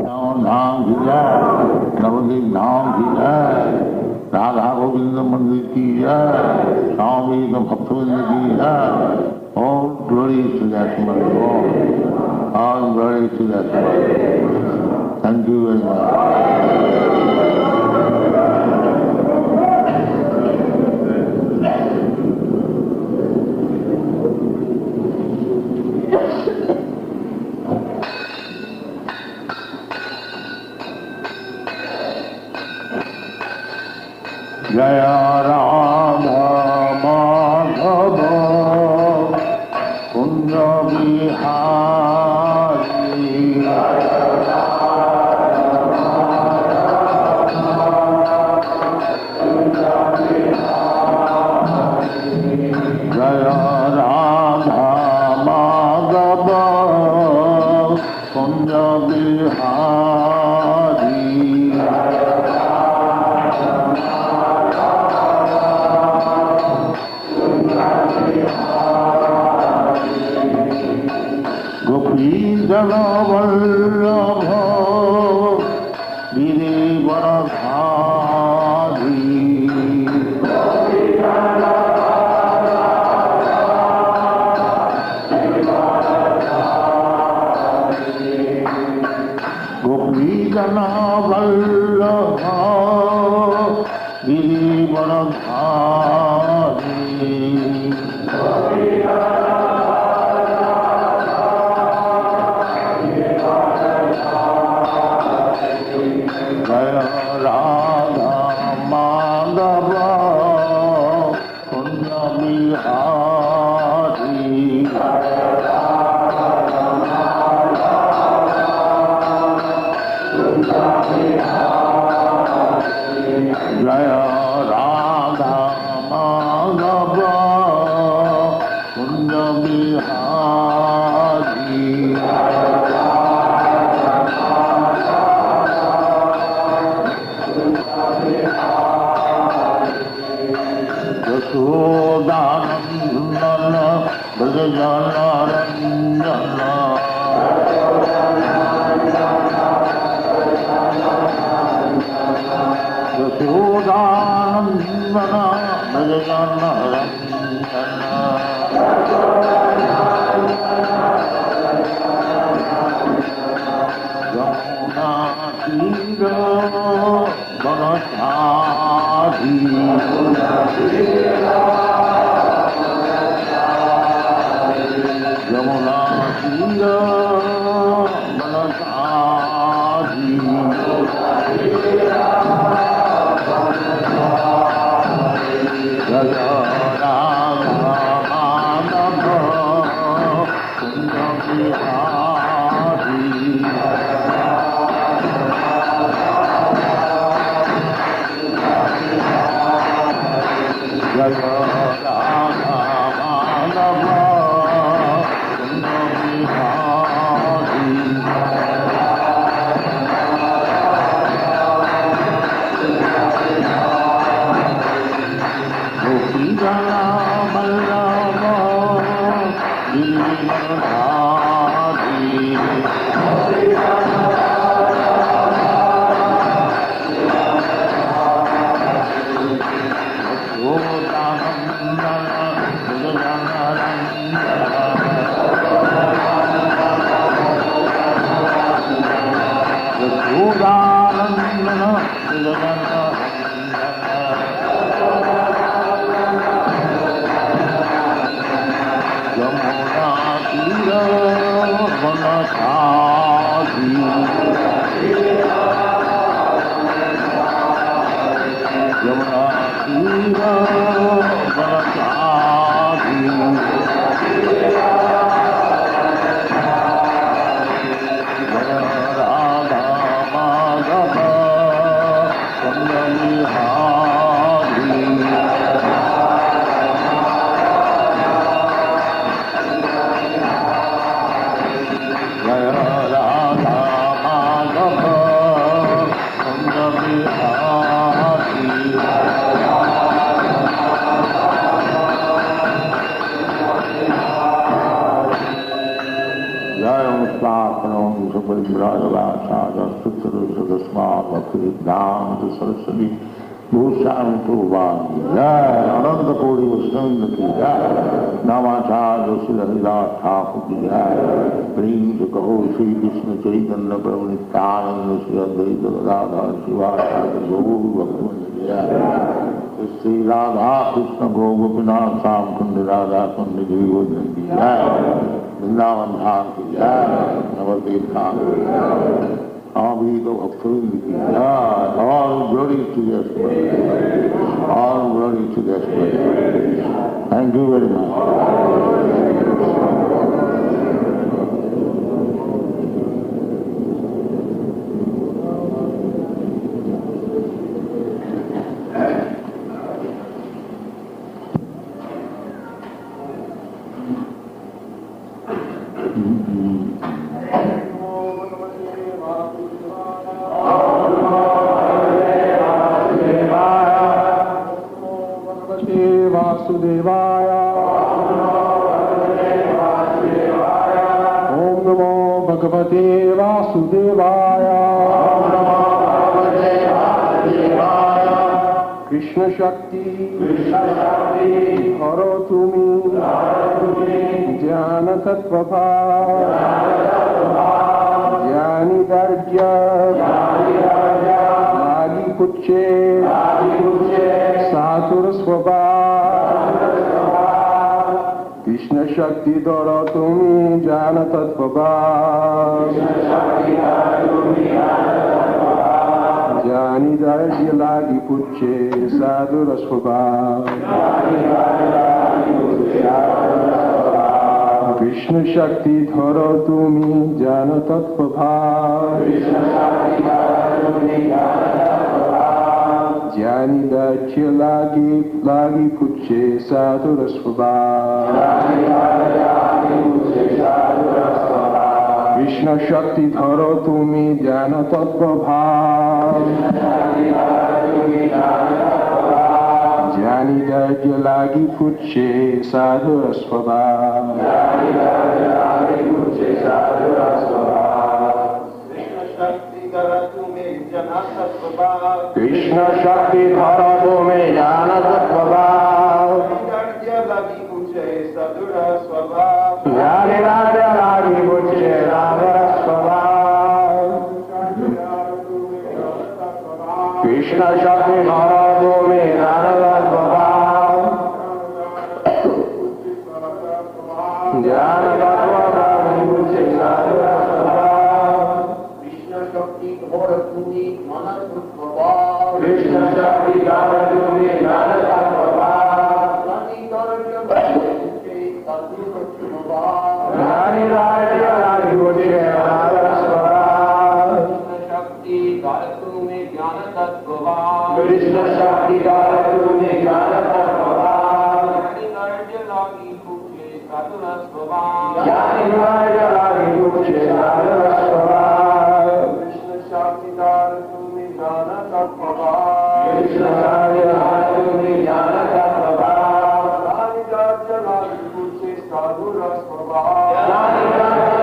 धाम की जय, नवदीप धाम की जय, राधा गोविंद मंदिर की जय, स्वामी भक्तविंद की जय। All glory to that one. All glory to that one. Thank you very much. जय राधा माधव कुंज बिहारी, जय राधा माधव कुंज बिहारी, गोपीजन वल्लभ गिरिवरधारी, गोपीजन वल्लभ गिरिवरधारी, जय राधा माधव कुंज बिहारी, जय राधा माधव कुंज बिहारी, यशोदानंदन ब्रजजनरंजन, यशोदानंदन ब्रजजनरंजन, यमुना तीर वनचारी, यमुना तीर वनचारी, जय राधा माधव कुंज बिहारी, जय राधा माधव कुंज बिहारी, गोपीजन वल्लभ गिरिवरधारी, यशोदानंदन ब्रजजनरंजन, यशोदानंदन ब्रजजनरंजन, यमुना तीर वनचारी, यमुना तीर वनचारी, जय राधा माधव कुंज बिहारी, जय राधा माधव सरस्वती भूषण अनंत कोटि वैष्णव की जय। नामाचार्य श्री हरिदास ठाकुर की जय। प्रेम से कहो श्री कृष्ण चैतन्य प्रभु नित्यानंद श्री अद्वैत गदाधर शिवाचार्य गौर भगवान की जय। श्री राधा कृष्ण गोपिनाथ श्याम कुंड राधा कुंड जीवन की जय। वृंदावन धाम की जय। नवद्वीप धाम की जय। अभी तो भक्तवृंद की जय। All glory to the Spirit. All glory to the Spirit. Thank you very much. वासुदेवाय ओम नमो भगवते वासुदेवाय कृष्ण शक्ति हरो तुमी ज्ञान तत्वभाव ज्ञानी दर्ज्य लागी कुच्चे सातुर स्वभाव कृष्ण शक्ति दौड़ो तुम्ही ज्ञान तत्वभाव ज्ञानी दर्ज्य लागी कुच्चे साधुर स्वभाव कृष्ण शक्ति धरो तुम्ही ज्ञान तत्वभाव ज्ञानी दर्ज्य लागी कुच्चे साधुर स्वभाव कृष्ण शक्ति धरो तुम्ही ज्ञान तत्वभाव ज्ञानी दर्ज्य लागी कुच्चे साधुर स्वभाव कृष्ण शक्ति धरो तुम्ही ज्ञान तत्वभाव ज्ञानी दर्ज्य लागी कुच्चे साधुर स्वभाव कृष्ण शक्ति धरो तुम्ही ज्ञान तत्वभाव ज्ञान तत्वभाव कुच्चे साधुर स्वभाव कृष्ण शक्ति धरो तुम्ही ज्ञान तत्वभाव कृष्ण शक्ति धरो तुम्ही ज्ञान तत्वभाव ज्ञानी दर्ज्य लागी कुच्चे साधुर स्वभाव कृष्ण शक्ति धरो तुम्ही ज्ञान तत्वभाव ज्ञानी दर्ज्य लागी कुच्चे साधुर स्वभाव कृष्ण शक्ति धरो तुम्ही ज्ञान तत्वभाव कृष्ण शक्ति धरो तुम्ही ज्ञान तत्वभाव ज्ञानी दर्ज्य लागी कुच्चे साधुर स्वभाव ज्ञानी दर्ज्य लागी कुच्चे साधुर स्वभाव कृष्ण शक्ति धरो तुम्ही ज्ञान तत्वभाव कृष्ण शक्ति धरो तुम्ही ज्ञान तत्वभाव ज्ञानी दर्ज्य लागी कुच्चे साधुर स्वभाव कृष्ण शक्ति धरो तुम्ही ज्ञान तत्वभाव कृष्ण शक्ति धरो तुम्ही ज्ञान तत्वभाव ज्ञानी दर्ज्य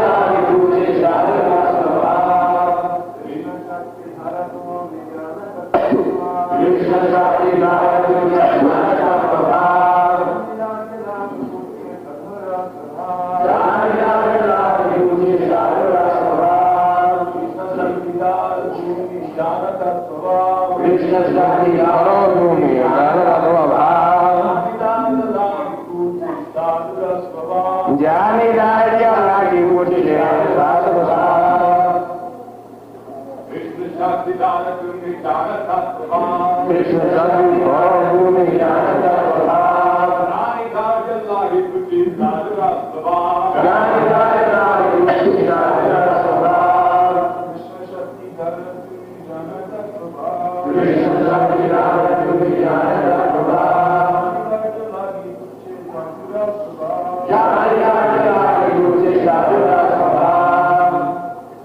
लागी कुच्चे साधुर स्वभाव कृष्ण शक्ति धरो तुम्ही ज्ञान तत्वभाव कृष्ण शक्ति धरो तुम्ही ज्ञान तत्वभाव ज्ञानी दर्ज्य लागी कुच्चे साधुर स्वभाव ज्ञानी दर्ज्य लागी कुच्चे साधुर स्वभाव कृष्ण शक्ति धरो तुम्ही ज्ञान तत्वभाव कृष्ण शक्ति धरो तुम्ही ज्ञान तत्वभाव ज्ञानी दर्ज्य लागी कुच्चे साधुर स्वभाव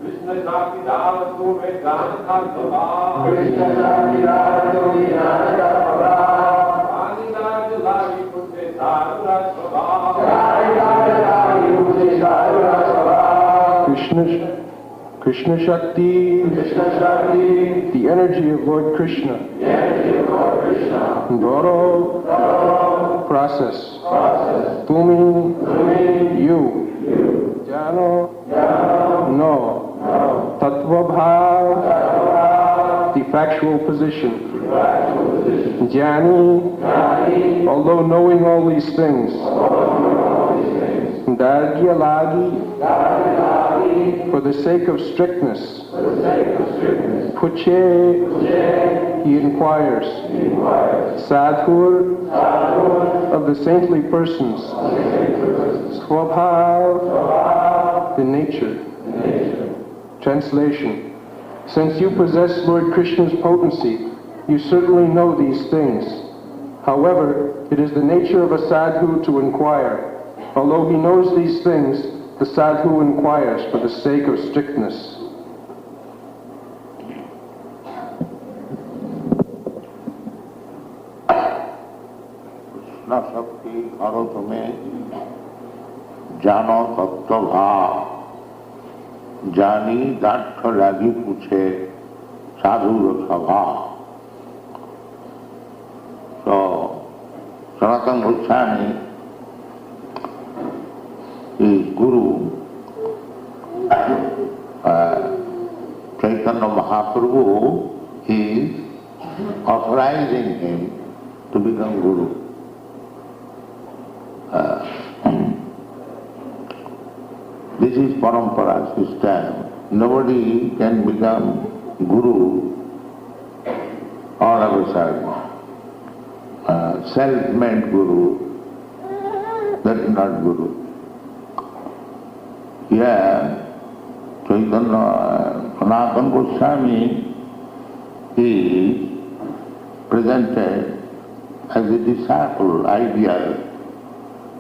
कृष्ण शक्ति धरो तुम्ही ज्ञान तत्वभाव कृष्ण शक्ति धरो तुम्ही ज्ञान तत्वभाव ज्ञानी दर्ज्य लागी कुच्चे साधुर स्वभाव ज्ञानी दर्ज्य लागी कुच्चे साधुर स्वभाव Krishna Krishna Shakti, the energy of Lord Krishna, Doro, process, Tumi, you, Jano, no, Tattva Bhav, the factual position, Jnani, although knowing all these things, Dargya Lagi, for the sake of strictness, Puche, he inquires, Sadhur, of the saintly persons, Swabhav, the nature. Translation: since you possess Lord Krishna's potency, you certainly know these things. However, it is the nature of a sadhu to inquire. Although he knows these things, the sadhu inquires for the sake of strictness. Krishna शक्ति करो तुम्हें जानो तत्व भाव जानी दाठ लागी पूछे साधु स्वभाव. So Sanatana Goswami is Guru, Chaitanya Mahaprabhu is authorizing him to become Guru. This is parampara system. Nobody can become Guru all of a sudden. Self-made Guru, that is not Guru. Here, Chaitanya Sanatana Goswami is presented as a disciple, ideal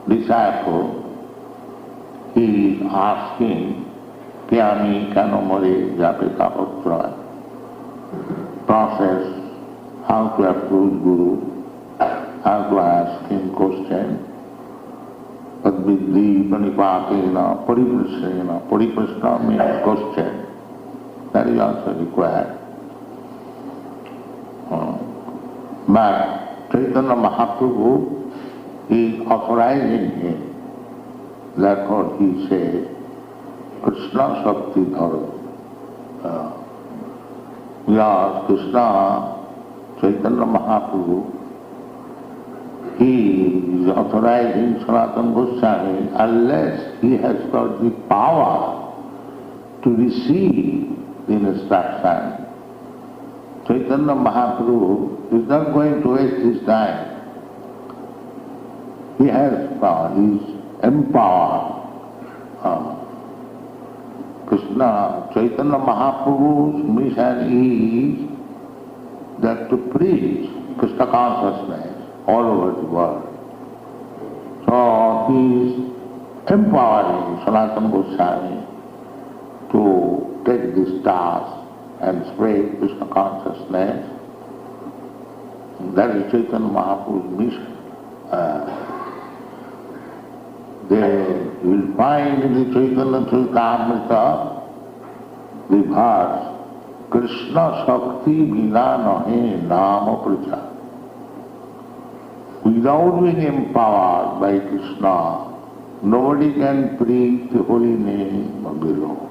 disciple. He is asking, Kyami Kanomare Japita Putra, process, how to approach Guru, how to ask him question. Padvidhi Pranipatena Pariprasena. Pariprasena means question. That is also required. But Chaitanya Mahaprabhu is authorizing him. Therefore he says, Krishna Shakti Dharo. Yes, Krishna, Chaitanya Mahaprabhu, he is authorizing Sanatana Goswami unless he has got the power to receive the instruction. Chaitanya Mahaprabhu is not going to waste his time. He has power, he is empowered. Krishna, Chaitanya Mahaprabhu's mission is that to preach Krishna consciousness all over the world. So he is empowering Sanatana Goswami to take this task and spread Krishna consciousness. That is Chaitanya Mahaprabhu's mission. They will find in the Chaitanya Charitamrita the verse, Krishna Shakti Vina Nahe Nama Pracha. Without being empowered by Krishna, nobody can preach the holy name of the Lord.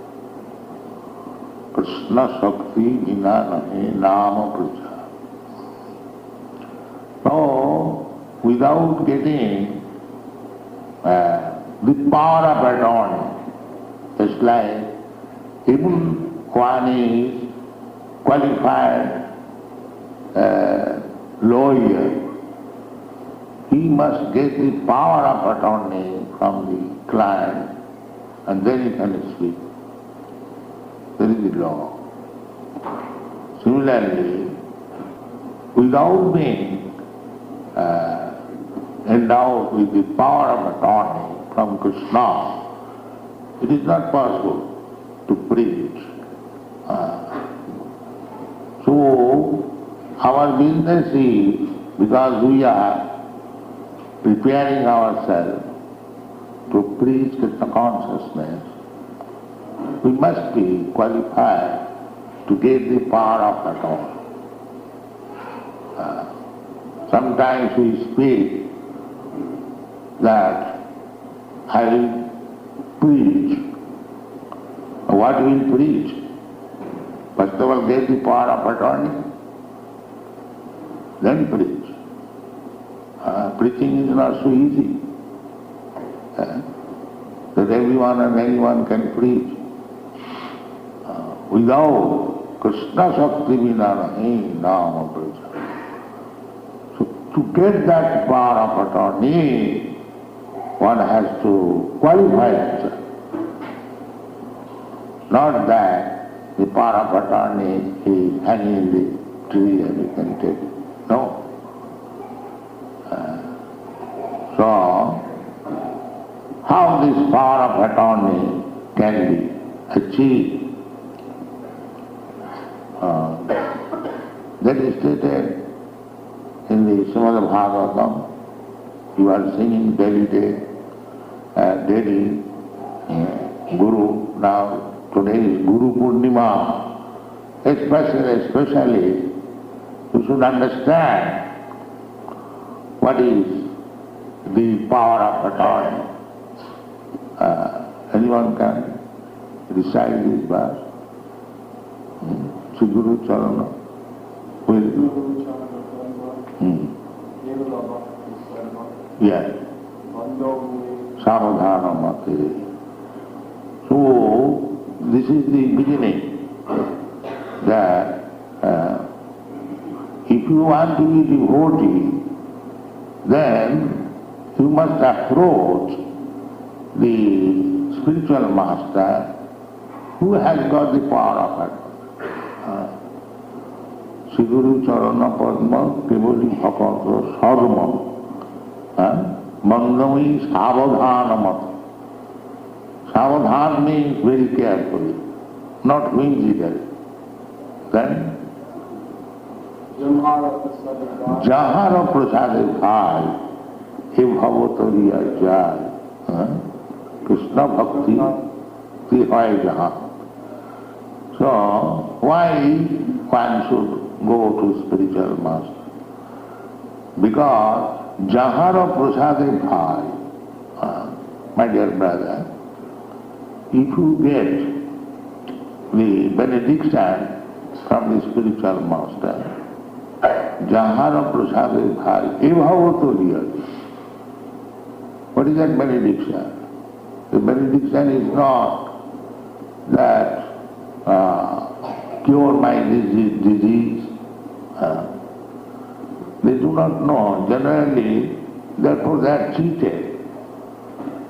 Krishna Shakti Vina Nahe Nama Pracha. So, without getting the power of adorning, it's like even one is qualified lawyer, he must get the power of attorney from the client and then he can speak. That is the law. Similarly, without being endowed with the power of attorney from Krishna, it is not possible to preach. So, our business is, because we are preparing ourselves to preach Krishna consciousness, we must be qualified to get the power of atone. Sometimes we speak that I will preach. What will preach? First of all, get the power of attorney, then preach. Preaching is not so easy. That everyone and anyone can preach. Without Krishna Shakti vina nahi nama pracha. So to get that power of attorney, one has to qualify himself. Not that the power of attorney is hanging in the tree and you can take it. No. So, how this power of attorney can be achieved? That is stated in the Srimad Bhagavatam. You are singing daily Guru. Now today is Guru Purnima. Especially you should understand what is the power of attorney. Anyone can recite this verse? Sri Guru Charana. Yes. Savadhana Mate. So, this is the beginning that if you want to be devotee, then you must approach the spiritual master who has got the power of it. Sri Guru Charana Padma Kevali Bhakata Sarvam Mandami Savadhana Mata. Savadhan means very carefully, not whimsically. Then Jahara Prasade Bhai He Bhavatariya Jai Krishna Bhakti Tihai Jahan. So why one should go to spiritual master? Because Jahara Prasade Bhai, my dear brother, if you get the benediction from the spiritual master, Jahara Prasade Bhai, Evhavatoriya. What is that benediction? The benediction is not that cure my disease. They do not know. Generally, therefore they are cheated.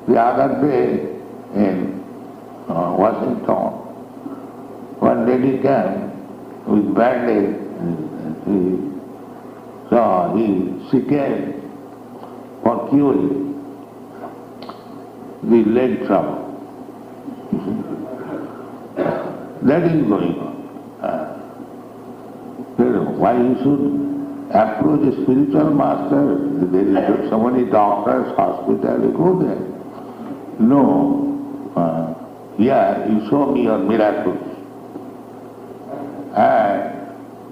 The other day in Washington, one lady came with bad leg. She came for curing the leg trouble. That is going on. Why you should approach a spiritual master? There is so many doctors, hospital, you go there. No. You show me your miracles. And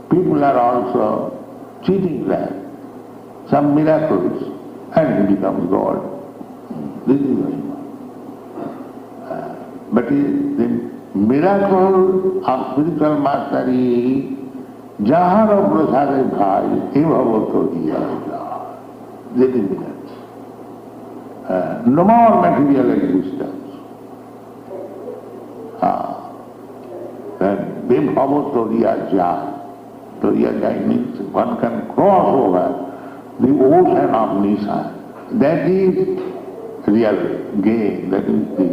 people are also cheating them. Some miracles and he becomes God. This is going on. But the miracle of spiritual master is Jahara Prasade Bhai Evhavatoriya. That is miracle. No more material existence. Then Evhavatoriya Jai. Toriya Jai means one can cross over the ocean of Nissan. That is real gain, that is the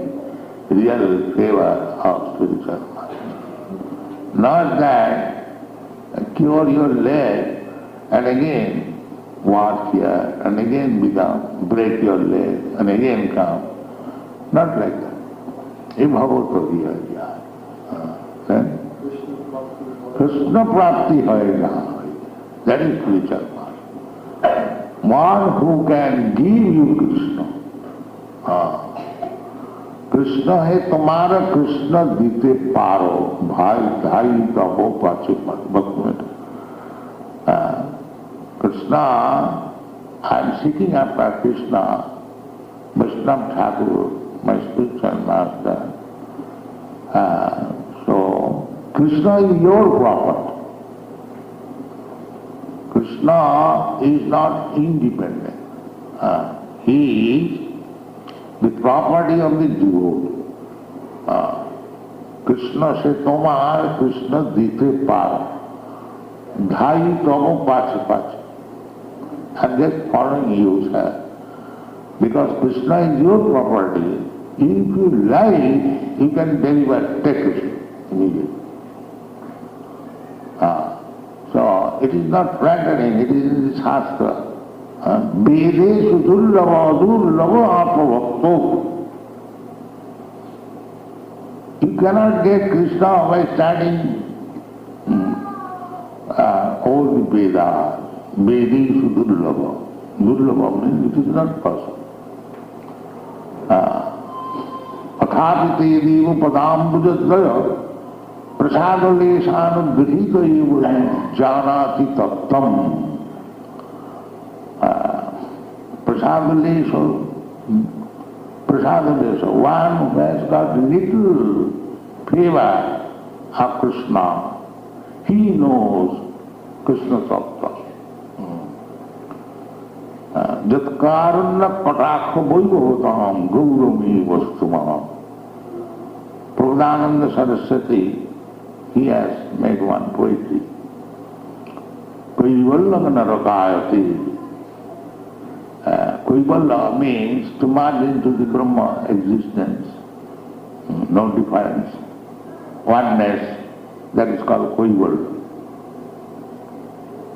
real favor of spiritual master. Not that cure your leg and again walk here and again break your leg and again come. Not like that. Evhavatoriya Jai. Then Krishna Prapti Hoega. That is spiritual master. One who can give you Krishna. Krishna है तुम्हारा, कृष्ण दीते पारो, भाई ढाई तबो पाचे मत। Krishna, I am seeking after Krishna, Vaishnava Thakur, my spiritual master. So, Krishna is your property. Krishna is not independent. He is the property of the devotee. Krishna se tomar, Krishna dite par. Dhai tomo pache pache. I'm just following you, sir. Because Krishna is your property, if you like, you can deliver, take it immediately. So it is not flattering, it is in the Shastra. Vedeshu durlava durlava atmabhakto. You cannot get Krishna by studying all the Vedas. Vedeshu durlava. Durlava means it is not possible. अखापिते देव पदाम्बुजद्वय प्रसादलेशानुगृहीत एव जानाति तत्तम. Prasadalesha, one who has got little favor of Krishna, he knows Krishna Tattva. Jatkaruna patakha vaibhavatam gaurami vastumam. Prabhupada Saraswati, he has made one poetry. Kaivalla narakayati. Kaivalla means to merge into the Brahma existence. No difference. Oneness, that is called Kaivalla.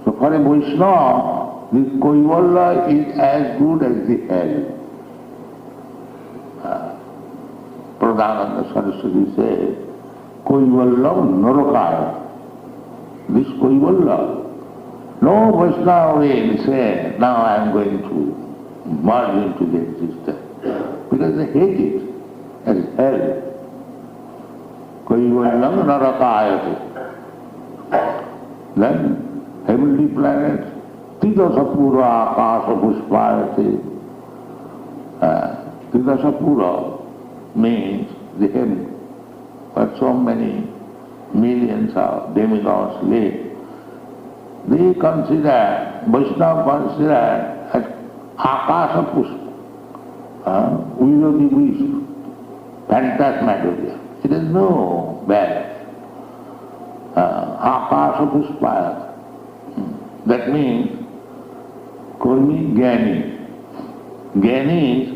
So for a Vaishnava, this Kaivalla is as good as the hell. Pradhananda Saraswati says, Kaivalla narakaya. This Kaivalla, no Vaishnava will say, now I am going to merge into the existence. Because they hate it as hell. Kaivalla narakayati. Then heavenly planets, Tidasapura akasa puspayate. Tidasapura means the heaven, where so many millions of demigods live. They consider, Vaishnava consider as akasa puspa, will be wished, phantasmagoria. It is no bad. Akasa puspayate. That means Kurmi Gyani. Gyani is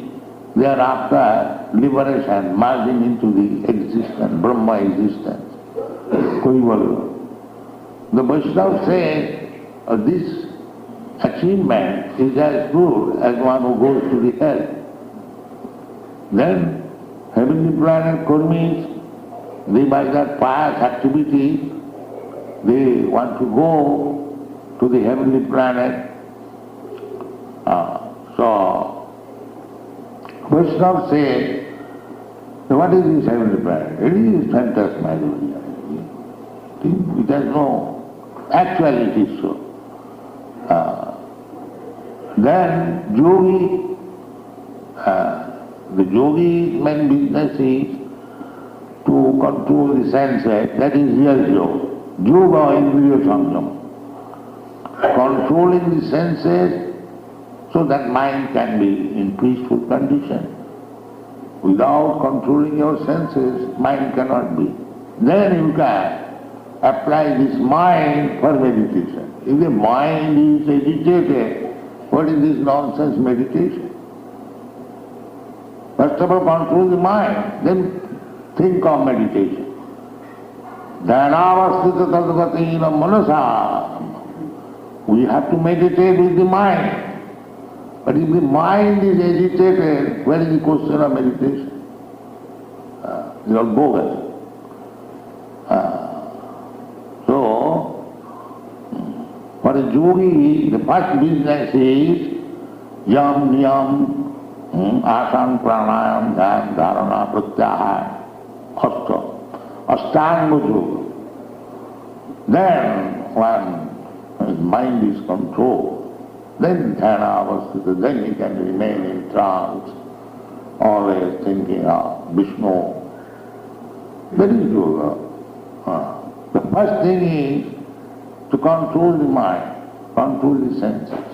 thereafter liberation, merging into the existence, Brahma existence. Kaivalla. The Vaishnava says this achievement is as good as one who goes to the hell. Then heavenly planet Kurmis, they by their pious activities, they want to go to the heavenly planet. So Vaishnava says, what is this heavenly planet? It is phantasmagoria. It has no actuality. So then yogi, the yogi's main business is to control the senses. That is real yoga. Yoga indriya samyama. Controlling the senses so that mind can be in peaceful condition. Without controlling your senses, mind cannot be. Then you can apply this mind for meditation. If the mind is agitated, what is this nonsense meditation? First of all, control the mind, then think of meditation. Dhanavastita tadgatina manasa. We have to meditate with the mind. But if the mind is agitated, where is the question of meditation? You are bogus. So, for a yogi, the first business is yam, niyam, Asana, pranayam, dhyan, dharana, pratyahara, hasta, ashtanga yoga. Then when his mind is controlled, then dhyana avasthita, then he can remain in trance, always thinking of Vishnu. That is yoga. The first thing is to control the mind, control the senses.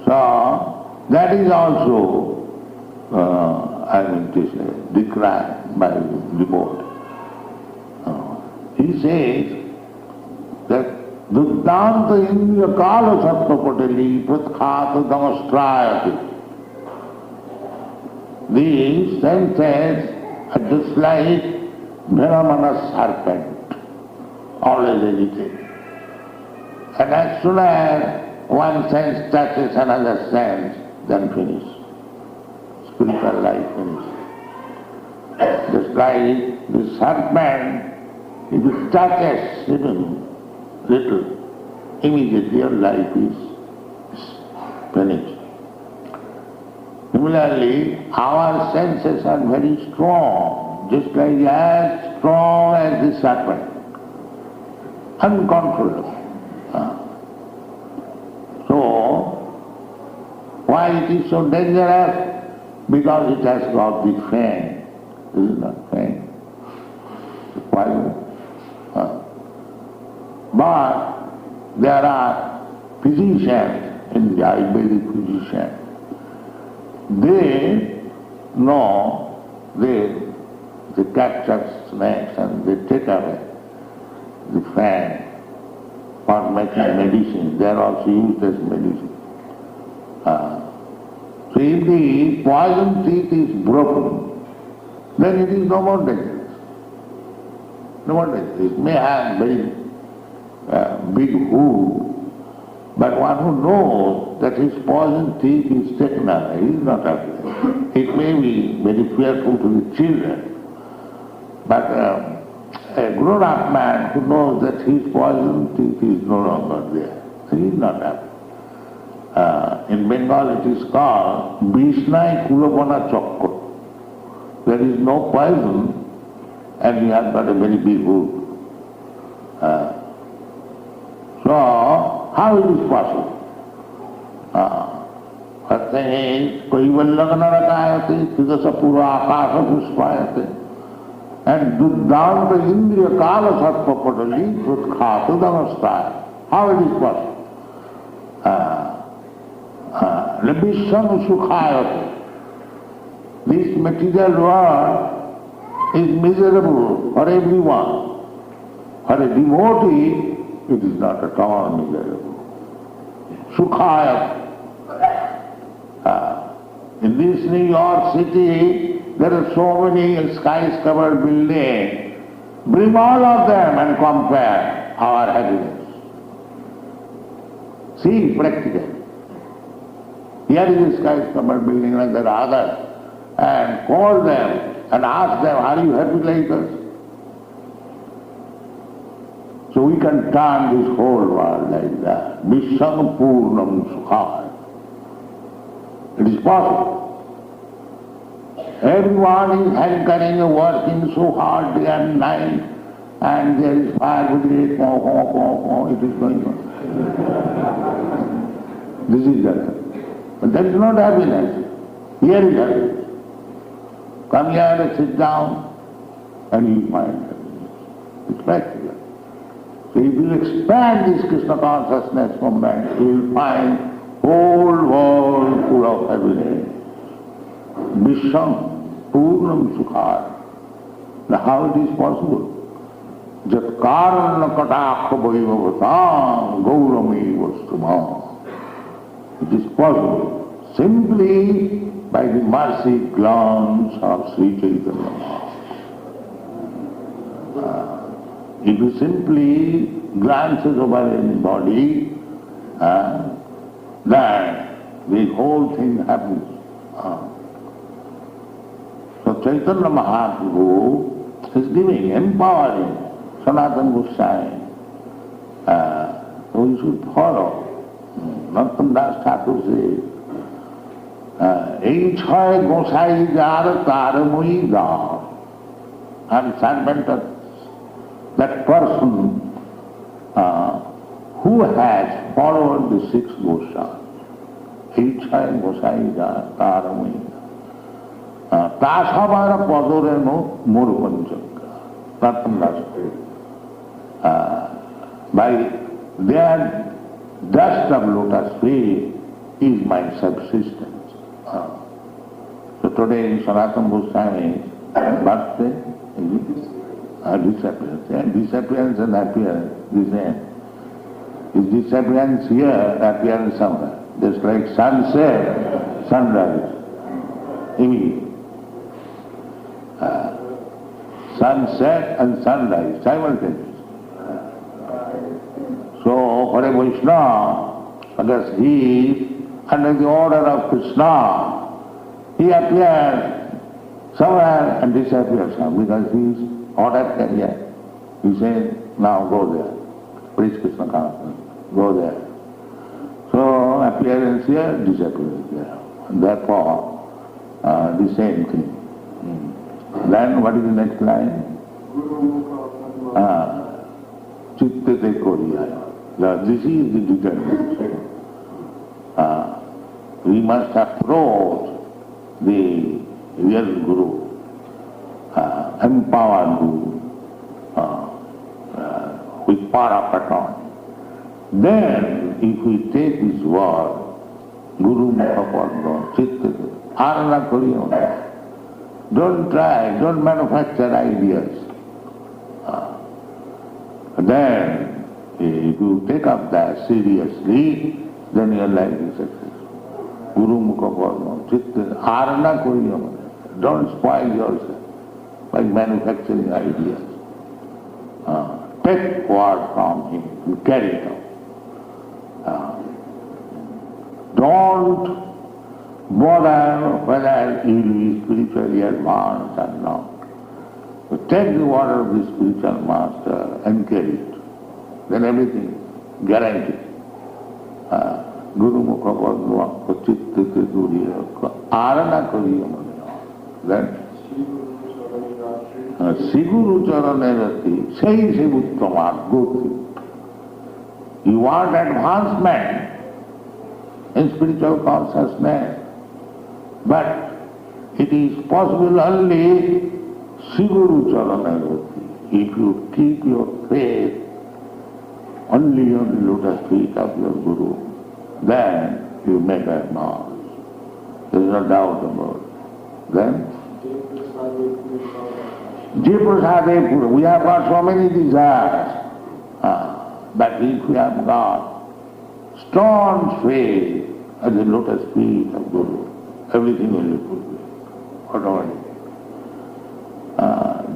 So that is also, I mean to say, declined by the devotee. He says that Duddhanta indriya kala sattva patali pratkhata damastrayati. These senses are just like venomous serpent, always agitated. And as soon as one sense touches another sense, then finish. Spiritual life finishes. Just like the serpent, if it touches even little, immediately your life is finished. Similarly, our senses are very strong, just like as strong as the serpent, uncontrollable. So, why it is so dangerous? Because it has got the fame. This is not fame. Why? But there are physicians, in the Ayurvedic physicians, they know, they capture snakes and they take away the fang for making medicine. They are also used as medicine. So if the poison teeth is broken, then it is no more dangerous. No more dangerous. It may have very big wound, but one who knows that his poison teeth is taken away, he is not afraid. It may be very fearful to the children, but a grown-up man who knows that his poison teeth is no longer there, he is not happy. In Bengal it is called Vishnai Kulapana Chakra. There is no poison and he has got a very big wound. So, how it is possible? First thing is, Kaivalyagana rakayate, Tidasapura akasha puspayate, and Duddhanta indriya kala sattva patali prutkhata damastaya. How it is possible? Labisham sukhayate. This material world is miserable for everyone. For a devotee, it is not at all miserable. Sukhayate. In this New York City, there are so many skyscraper buildings. Bring all of them and compare our happiness. See practically. Here is a skyscraper building like there are others. And call them and ask them, are you happy like us? So we can turn this whole world like that. Visham Purnam Sukhaya. It is possible. Everyone is hankering, working so hard day and night, and there is fire brigade, it is going on. This is that. But that is not happiness. Here is happiness. Come here and sit down, and you find happiness. It's practical. So if you expand this Krishna consciousness from mind, you will find whole world full of happiness. Visham Purnam Sukhaya. Now how it is possible? Jat karana katakha vaivavatam gaurami vastuma. It is possible simply by the mercy glance of Sri Chaitanya. If you simply glances over anybody, then the whole thing happens. So Chaitanya Mahaprabhu is giving, empowering Sanatana Goswami. So we should follow. Narottam Das Thakur says, এই ছয় গোসাই যার তার মই দাও। I'm servant of that person who has followed the six Gosai. এই ছয় গোসাই যার তার মই দাও। তা সবার পদরে মোর পঞ্চক প্রথম রাষ্ট্রে by their dust of lotus feet is my subsistence. So today in Sanatana Goswami's birthday, disappearance. Disappearance and appearance, the same. Is disappearance here, appearance somewhere. Just like sunset, sunrise. Immediate. Sunset and sunrise, simultaneous. So, for a Vaishnava, because he is under the order of Krishna, he appears somewhere and disappears somewhere because he is ordered here. He says, now go there, preach Krishna consciousness, go there. So, appearance here, disappearance there. And therefore, the same thing. Then what is the next line? Chitte Koriya. This is the determination. We must approach the real Guru, empowered Guru, with power of attorney. Then, if we take his word, Guru Mukhapadma, Chitta, Arana Koriya. Don't try, don't manufacture ideas. Then, if you take up that seriously, then your life is successful. Guru Mukha Padma, Chitta, Arana Koriya. Don't spoil yourself by manufacturing ideas. Take word from him, you carry it out. Don't bother whether you will be spiritually advanced or not. So take the word of the spiritual master and carry it. Then everything guaranteed. Guru Mukha Padma, Chitta Koriya, Arana Koriya. Then Siguru Charanevati, say Uttamat, Goti. You want advancement in spiritual consciousness, but it is possible only Siguru Charanevati. If you keep your faith only on the lotus feet of your Guru, then you make advance. There is no doubt about it. Then, Jiprasade Pura, we have got so many desires, but if we have got strong faith at the lotus feet of Guru, everything will be fulfilled, automatically.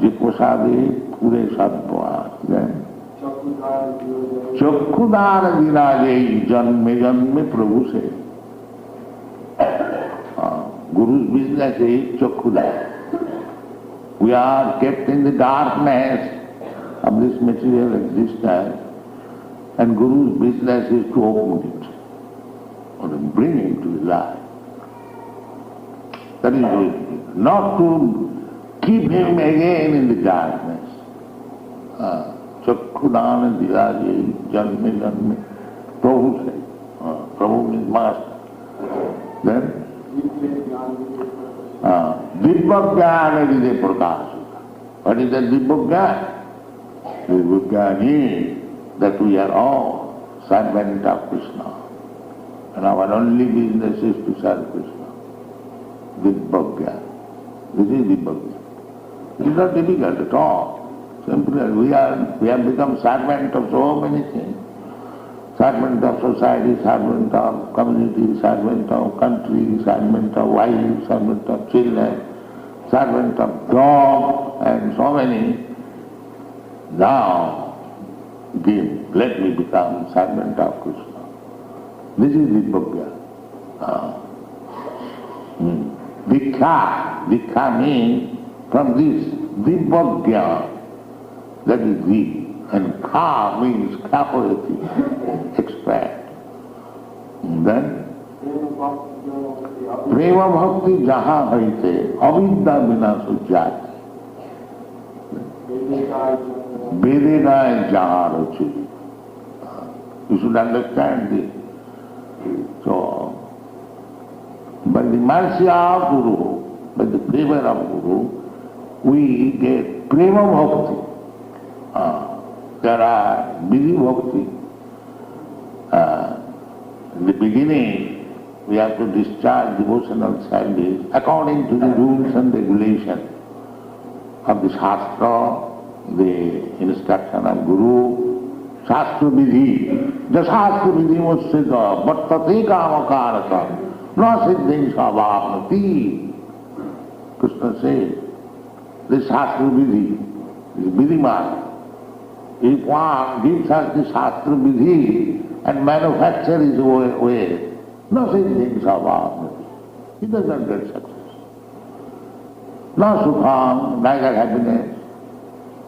Jiprasade Pure Sattva, then, चक्षुदान विराजे जन्मे जन्मे प्रभु से Guru's business is चक्षुदान. We are kept in the darkness of this material existence, and Guru's business is to open it or to bring him to the light. That is it. Not to keep him again in the darkness. Chakhudan Diraje Janme Janme. Prabhu said. Prabhu means master. Then Dibbagyan is a prakasha. What is the Dibbagyan? Dibbagyan is that we are all servants of Krishna. And our only business is to serve Krishna. Dibbagyan. This is Dibbagyan. It is not difficult at all. Simply, we have become servant of so many things. Servant of society, servant of community, servant of country, servant of wife, servant of children, servant of dog, and so many. Now, let me become servant of Krishna. This is Dibbagya. Dikkha means from this Dibbagya. That is deep. And Ka means caporative, extract. And then Prema bhakti jaha haite, avidya vinas ujjat. Vedena jaha ruchi. You should understand this. So, by the mercy of Guru, by the favor of Guru, we get prema bhakti. There are vidhi bhakti. In the beginning, we have to discharge devotional service according to the rules and regulations of the Shastra, the instruction of Guru, Shastra Vidhi. The Shastra Vidhi was siddha, bhattate kamakaraka, na siddhin savapnati. Krishna says, the Shastra Vidhi, the Vidhi mark. If one gives us the Shastra Vidhi and manufacture his way, no siddhin savapnati. He doesn't get success. No sukham, neither happiness.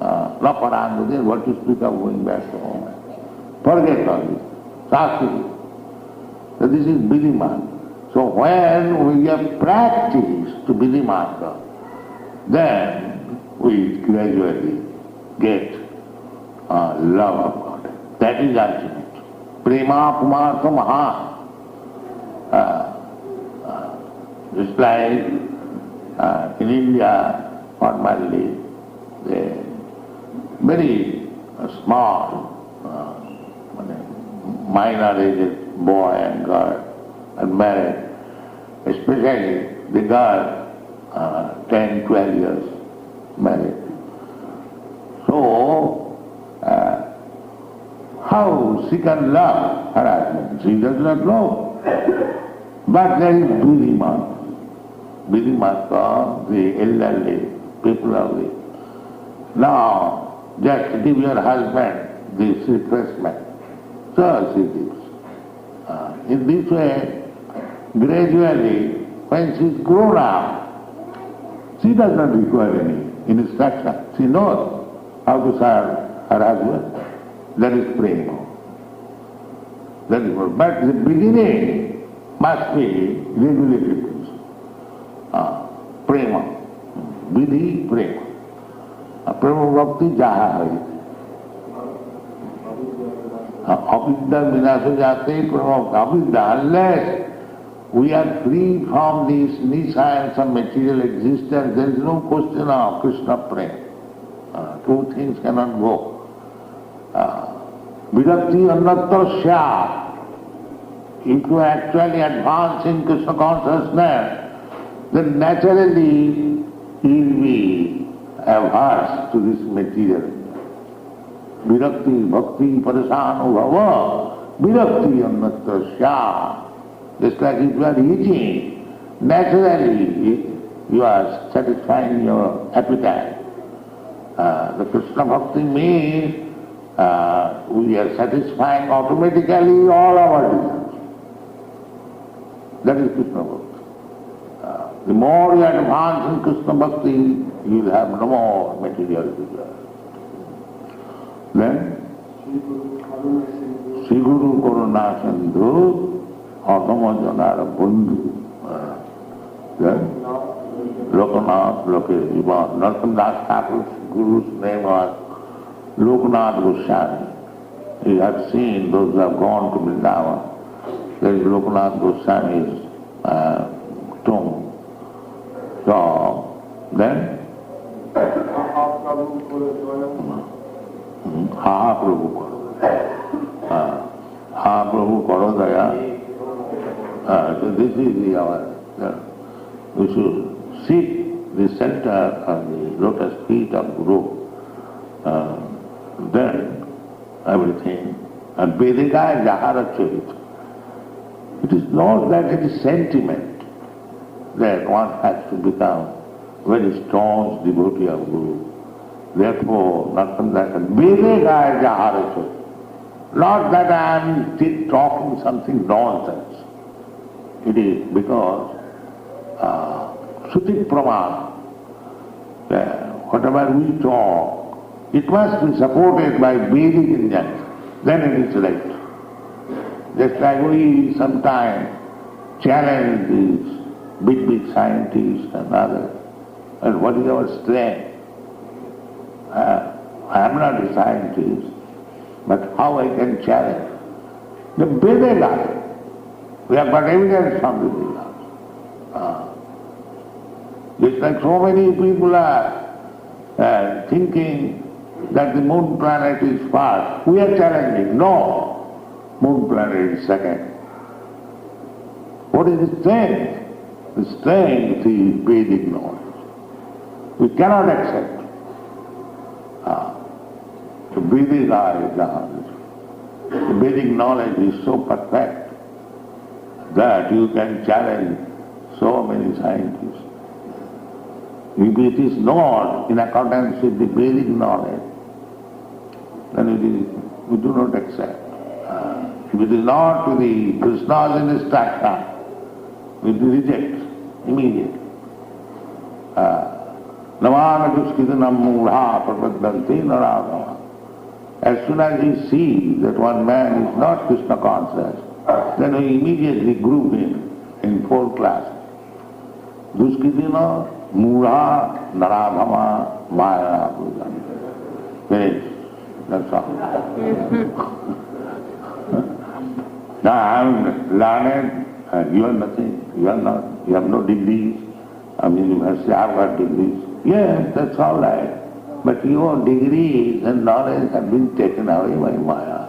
No parangati, what to speak of going back to home. Forget all this. Shastra. So this is Vidhi mark. So when we have practiced to Vidhi mark, then we gradually get love of God. That is ultimate. Prema pumartha maha. Just like in India, formerly, the very small, minor-aged boy and girl are married, especially the girl, 10, 12 years married. So, how she can love her husband? She does not know. But there is Vidhi mark. Vidhi mark of the elderly people of the. Now, just give your husband this refreshment. So she gives. In this way, gradually, when she is grown up, she does not require any instruction. She knows how to serve her husband. That is prema. That is what. But the beginning must be regulated. Prema. Vidhi prema. Prema bhakti jaha hai. Avidya vinasa jate prema avidya. Unless we are free from this nisha and some material existence, there is no question of Krishna prema. Two things cannot go. Virakti annatasya. If you actually advance in Krishna consciousness, then naturally you will be averse to this material. Virakti, bhakti, parasano bhava, virakti annatasya. Just like if you are eating, naturally you are satisfying your appetite. The Krishna bhakti means we are satisfying automatically all our desires. That is Krishna bhakti. The more you advance in Krishna bhakti, you will have no more material desire. Then, Sri Guru Karuna Sindhu, Adama Janara Bandhu. Then, Lokanath Lokejiva. Narottam Das Thakur's Guru's name was Lokanath Goswami. He had seen those who have gone to Vrindavan. There is Lokanath Goswami's tomb. So, then, Ha Prabhu Karo. Ha Prabhu Karo Daya. So this is our, we should seek the center of the lotus feet of Guru. Then everything. And Vedika Jahara Charita. It is not that it is sentiment that one has to become very strong devotee of Guru. Therefore, not from that, Vedika Jahara Charita. Not that I am talking something nonsense. It is because Shruti Pramana, whatever we talk, it must be supported by Vedic injunction. Then it is right. Just like we sometimes challenge these big scientists and others. And what is our strength? I am not a scientist, but how I can challenge? The Vedanta. We have got evidence from the Vedas. Just like so many people are thinking that the moon planet is first. We are challenging. No, moon planet is second. What is the strength? The strength is Vedic knowledge. We cannot accept the Vedic knowledge. The Vedic knowledge is so perfect that you can challenge so many scientists. If it is not in accordance with the Vedic knowledge, then we do not accept. If it is not to the Krishna's instruction, we reject immediately. Namana duskitanam mudha prapaddanti naradama. As soon as we see that one man is not Krishna conscious, then we immediately group him in 4 classes. Duskitina, mudha, naradama, maya, prapaddanti. Finish. That's all. Now I am learned. You are nothing. You are not. You have no degrees. I mean, you have got degrees. Yes, that's all right. But your degrees and knowledge have been taken away by Maya.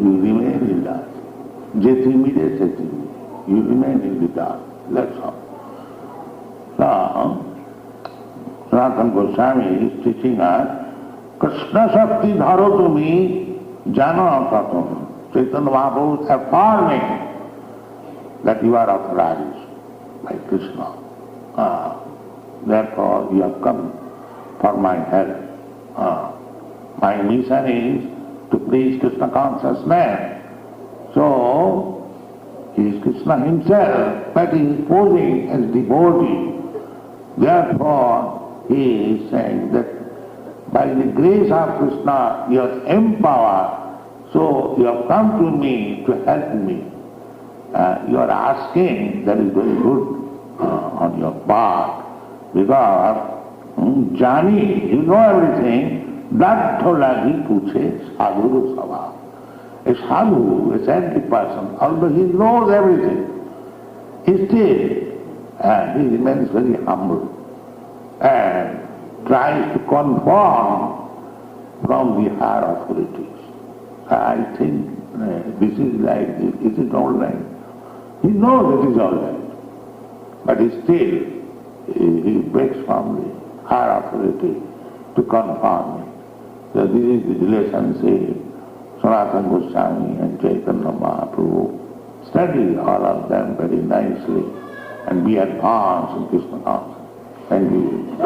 You remain in that. Jatrimide Jatrimide. You remain in the dark. That's all. Now, Sanatana Goswami is teaching us, Krishna Shakti dharo tumi jana tatum. Chaitanya Mahaprabhu is affirming that you are authorized by Krishna. Therefore, you have come for my help. My mission is to preach Krishna consciousness. So, he is Krishna himself, but he is posing as devotee. Therefore, he is saying that by the grace of Krishna, you are empowered. So, you have come to me to help me. You are asking, that is very good on your part, because Jani, you know everything, that tholagi puche sadhuru sabha. A sadhu, a saintly person, although he knows everything, he he remains very humble and tries to conform from the higher authorities. I think this is like this. Is it all right? He knows it is all right, but he begs from the higher authority to conform. So this is the relationship. Sanatana Goswami and Chaitanya Mahaprabhu study all of them very nicely and be advanced in Krishna consciousness. Thank you.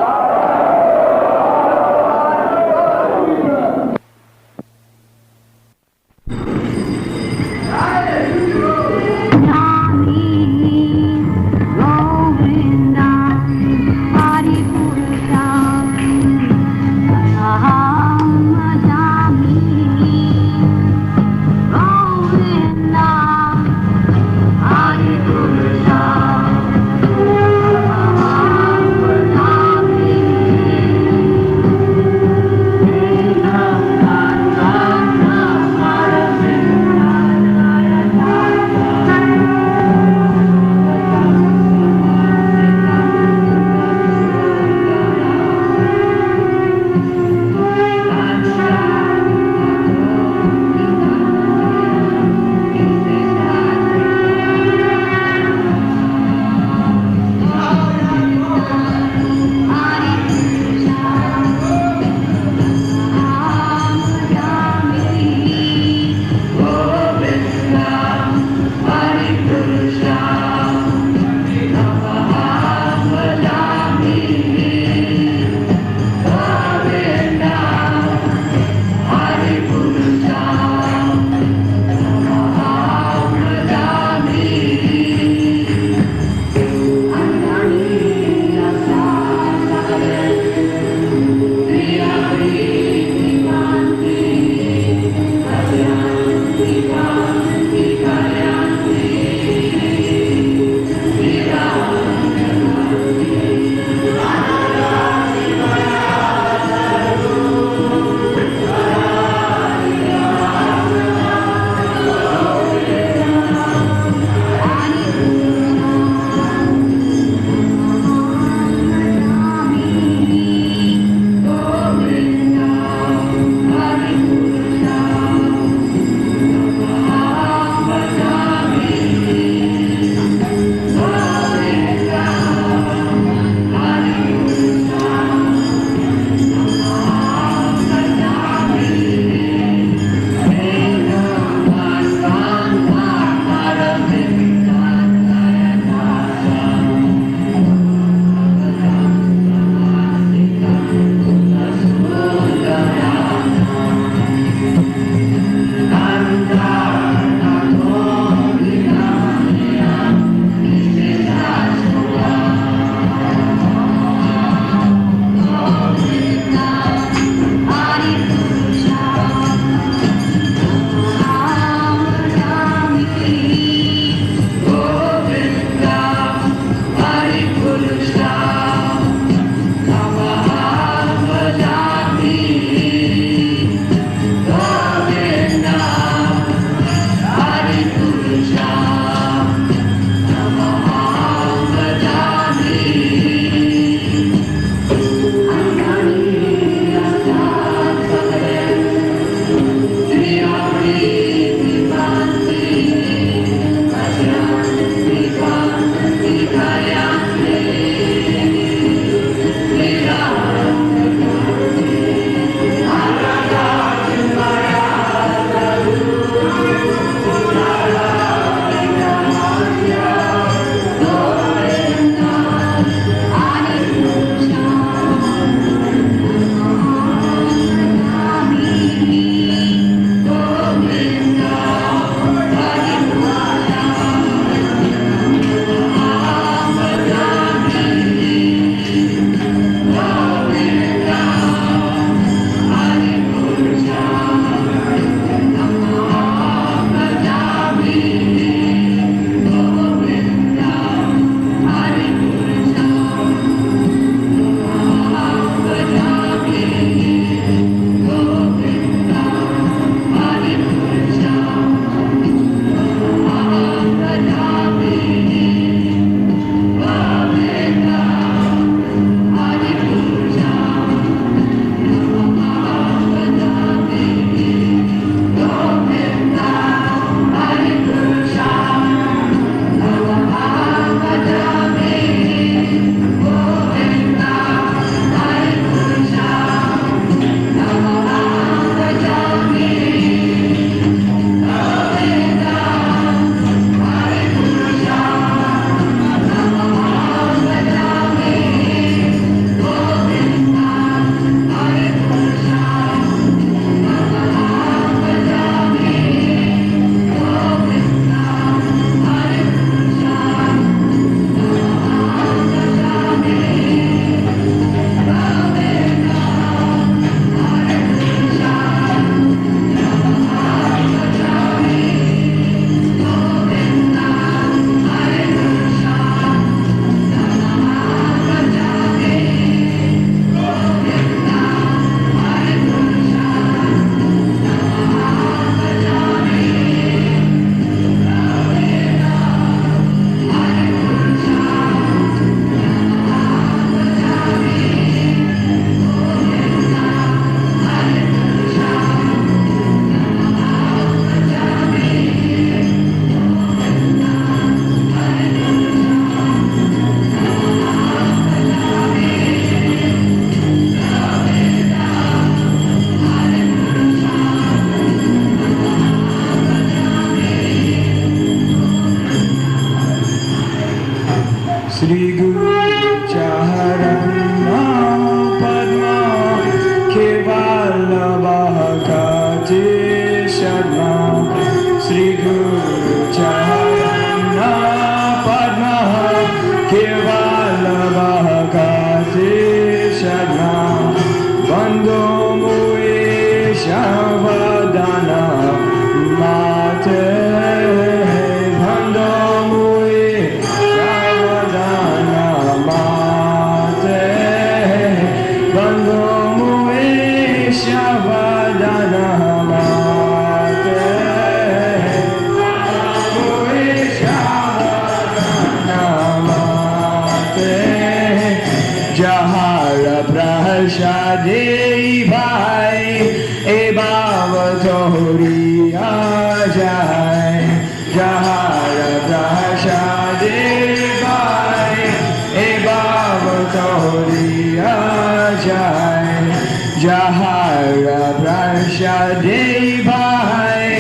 prashade bhai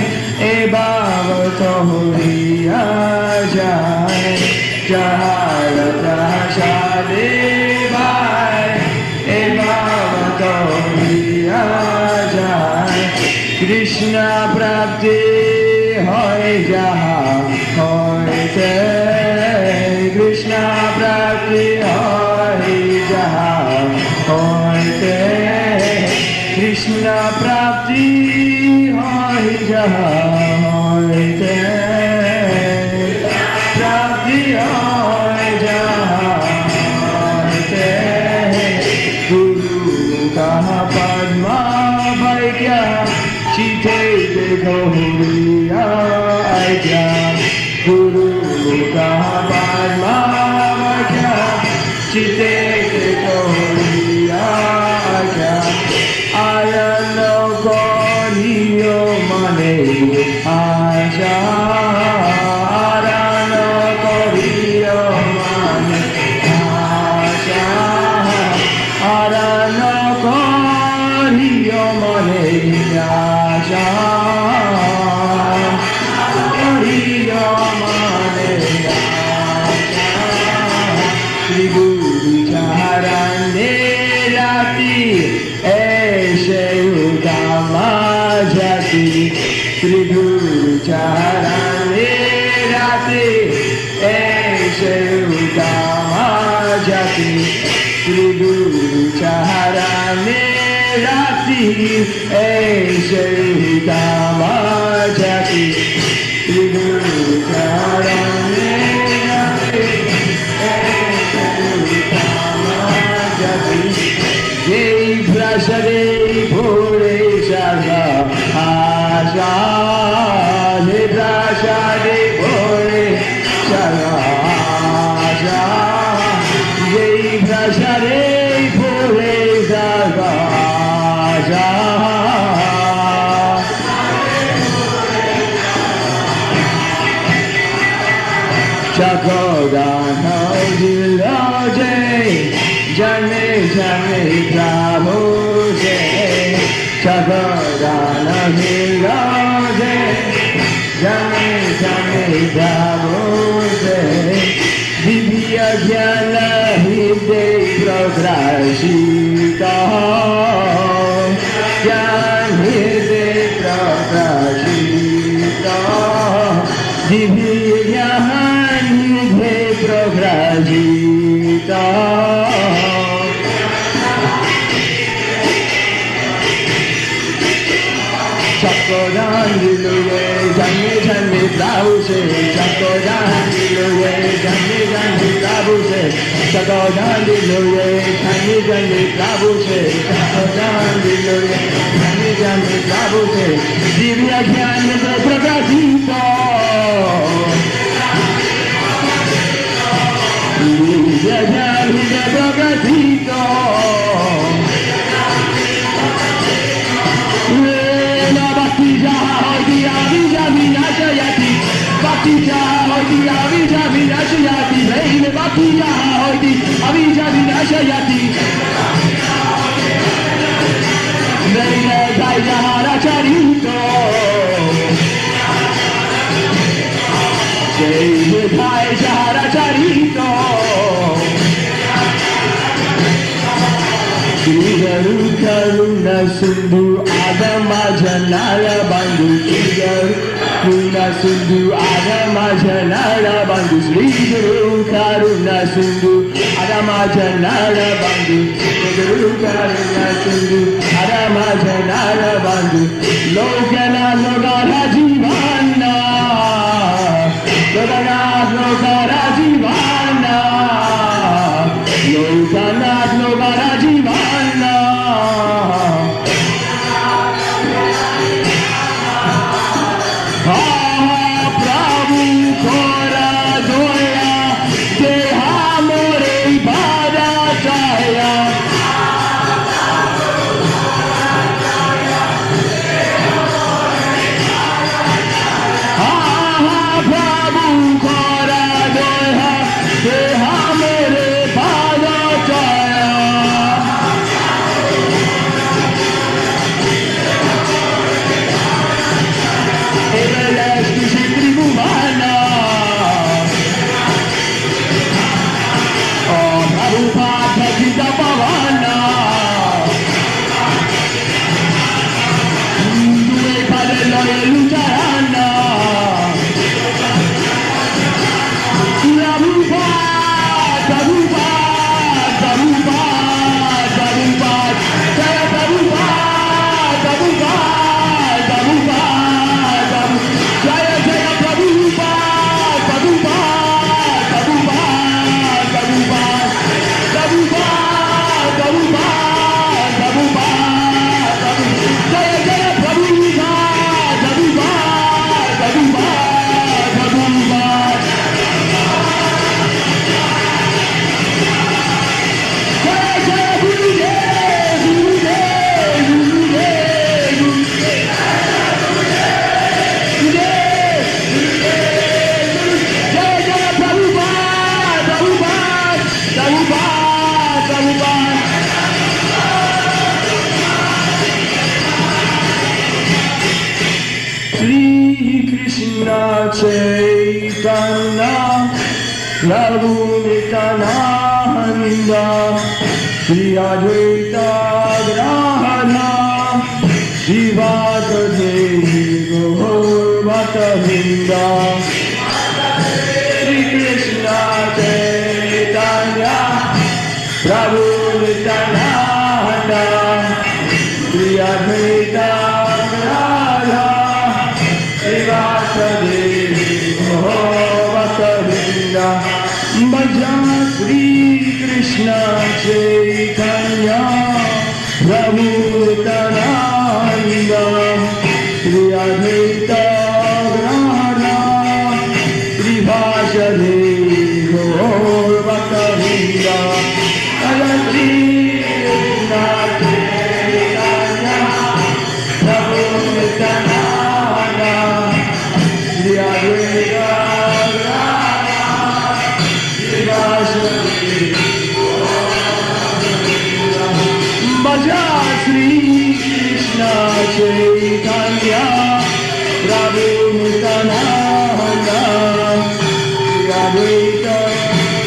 e bhavato huriya jai jara prashade bhai e bhavato huriya jai Krishna prapti hoy jaha hoyte Krishna prapti hoy jaha hoyte Krishna prapti hoy jaha hoyte prapti hoy jaha hoyte Guru kaha padma bhaigya chite dekho huriya aigya Guru kaha padma bhaigya chite dekho huriya aigya Ayano koriyo mane aja Ayano koriyo mane aja Ayano koriyo mane aja Koriyo mane aja Shri Guru Charane Rati Jati Shri Guru Charane Rati Aise Uttama Jati Shri Guru Charane Rati Aise Uttama Jati Shri Guru Charane Rati Aise Uttama Jati Jai Prasade Bhore Sharma Asha Jai Prasade Bhore Sharma Asha Jai Prasade Bhore Sharma Asha Chakodana Dilaje Jane Jane Prabhu Se Chakodana Dilaje Jane Jane Prabhu Se Divya Jana Hide Prakrashita Jana Hide Prakrashita Divya Jana Hide Prakrashita Chakodan diluye janme janme prabhu se Chakodan diluye janme janme prabhu se Chakodan diluye janme janme prabhu se Chakodan diluye janme janme prabhu se Divya jnana se prakashita Divya jnana se prakashita Bhakti jaha avija vinashayati Bhakti jaha avija vinashayati Veine Bhakti jaha avija vinashayati Veine Jai Jahara Charito Jai Jai Jahara Charito Shri Guru Karuna Sindhu Adama Janara Bandhu Shri Guru Karuna Sindhu Adama Janara Bandhu Shri Guru Karuna Sindhu Adama Janara Bandhu Shri Guru Karuna Sindhu Adama Janara Bandhu Lokana Lokara Jivana Lokana Lokara Jivana Lokana Lokara Jivana Prabhu Kora Doya Deha More Bhada Jaya Chaitanya Prabhu Nityananda Shri Advaita Grahana Shivasa Devi Gaur Bhakta Vrinda Shri Krishna Chaitanya Prabhu Nityananda Shri Advaita Grahana Shivasa Devi Gaur Bhakta Vrinda Bhaja Shri Krishna Chaitanya Prabhu Nityananda Shri Advaita Grahana Shivasa Devi Gaur Bhakta Vrinda Bhaja Shri Krishna Chaitanya Prabhu Nityananda Shri Advaita Bhaja Shri Krishna Chaitanya Prabhu Nityananda Shri Advaita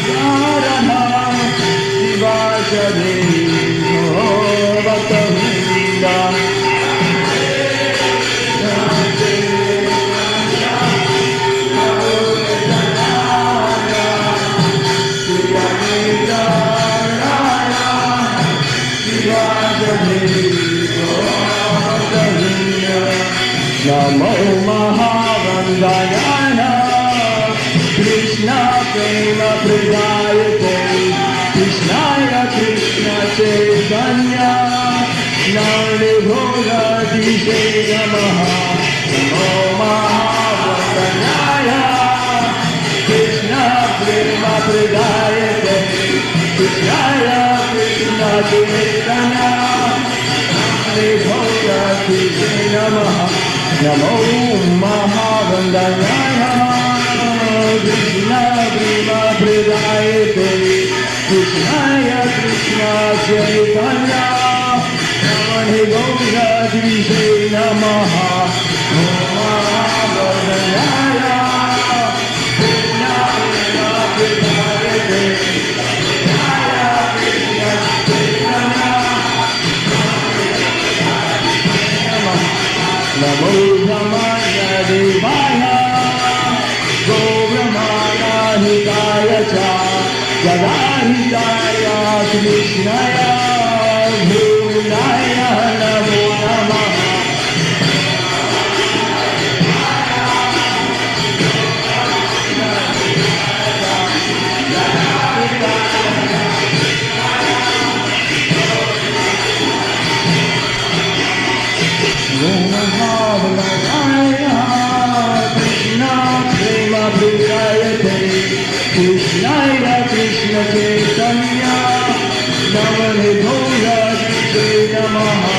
Grahana Shivasa Devi Gaur Bhakta Vrinda Namo Mahavandayana Krishna Prema Pradayate Krishnaya Krishna Chaitanya Narnibhoga Dishe Namaha Namo Mahavandayana Krishna Prema Pradayate Krishnaya Krishna Chaitanya Narnibhoga Dishe Namaha Namo Mahavandayana Krishna Prema Pradayate Krishnaya Krishna Chaitanya Narnibhoga Dishe Namaha Mahavandayana Krishna Prema Pradayate Krishnaya Krishna Chaitanya Namo Brahmaya Devaya Go Brahmana Hidaya Cha Yada Hidaya Krishnaya Bhunaya Namo Namaha Krishnaya Krishna Chaitanya Narnibhoga Dishe Namaha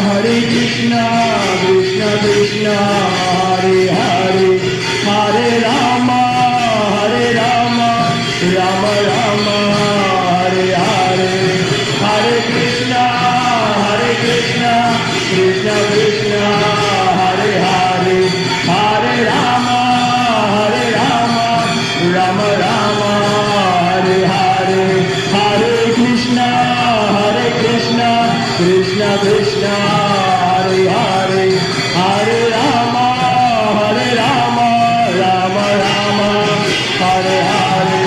Hare Krishna Krishna Krishna Hare Hare Hare Rama Rama Rama Hare Hare Hare Krishna Krishna Krishna Hare Hare Hare Rama Rama Rama Hare Hare Hare Krishna Krishna Krishna Hare Hare Hare Rama Rama Rama Hare Hare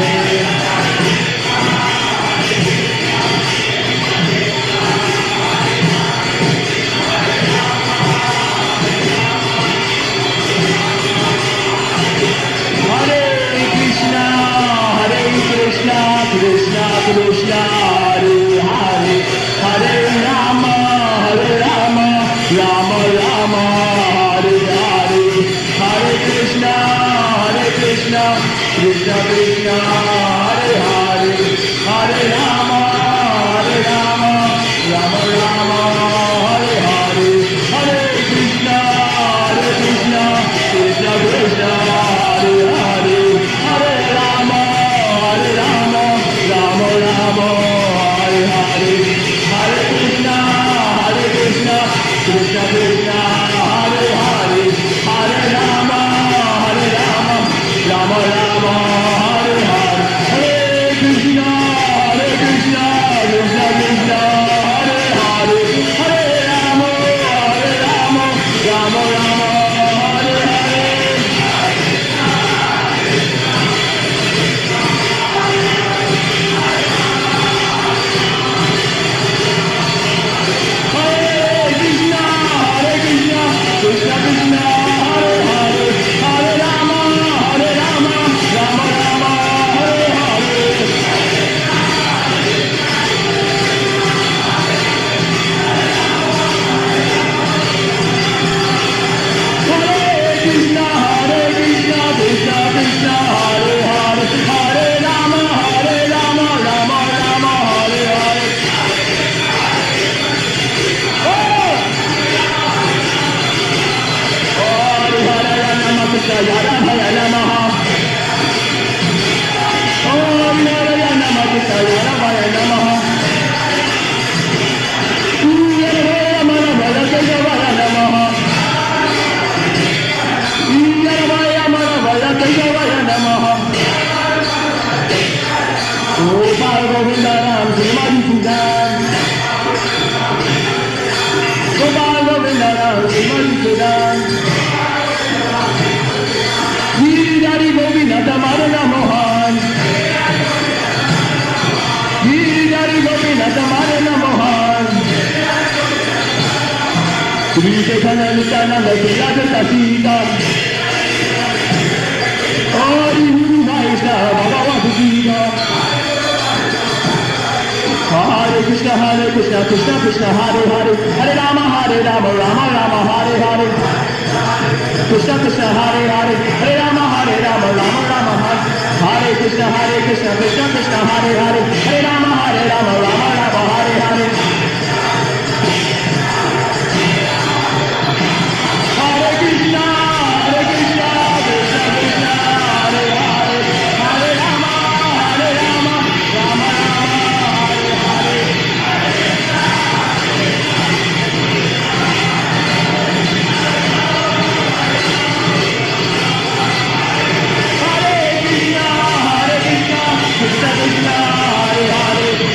Krishna Krishna Hare Hare Hare Rama Rama Rama Hare Hare Hare Krishna Krishna Krishna Hare Hare Hare Rama Rama Rama Hare Hare Hare Krishna Krishna Krishna Hare Hare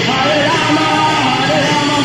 Hare Rama,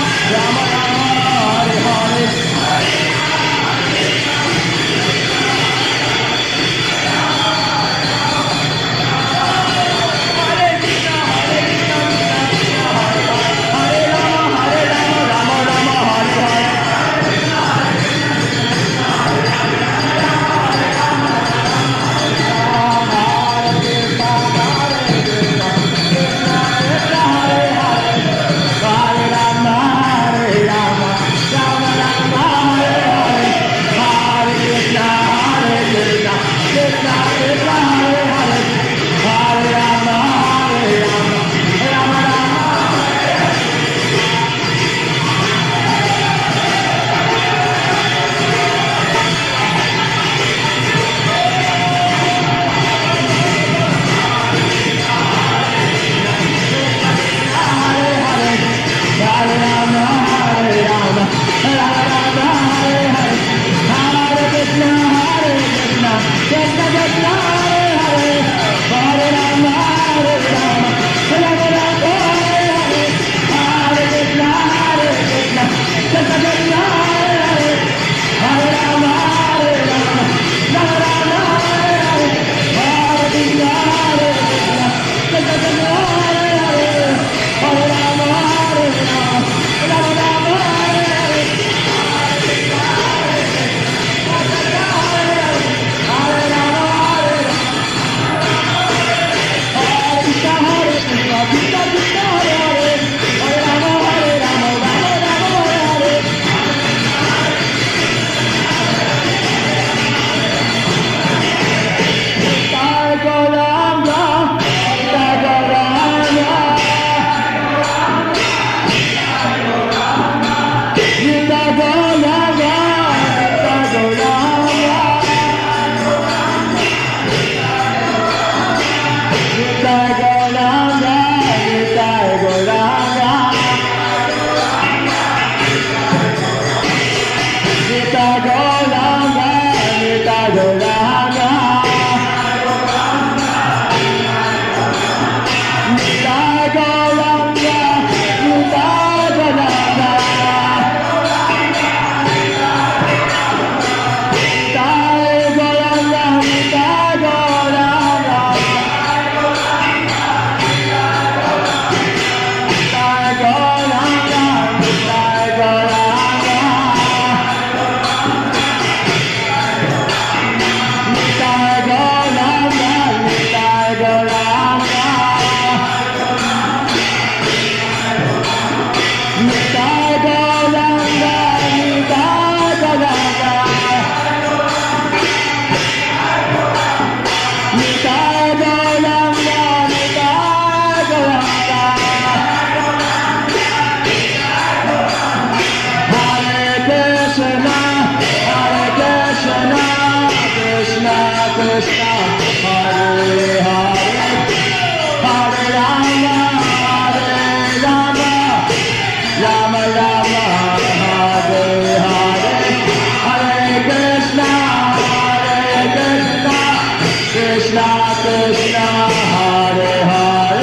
Krishna, Hare Krishna,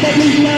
Govinda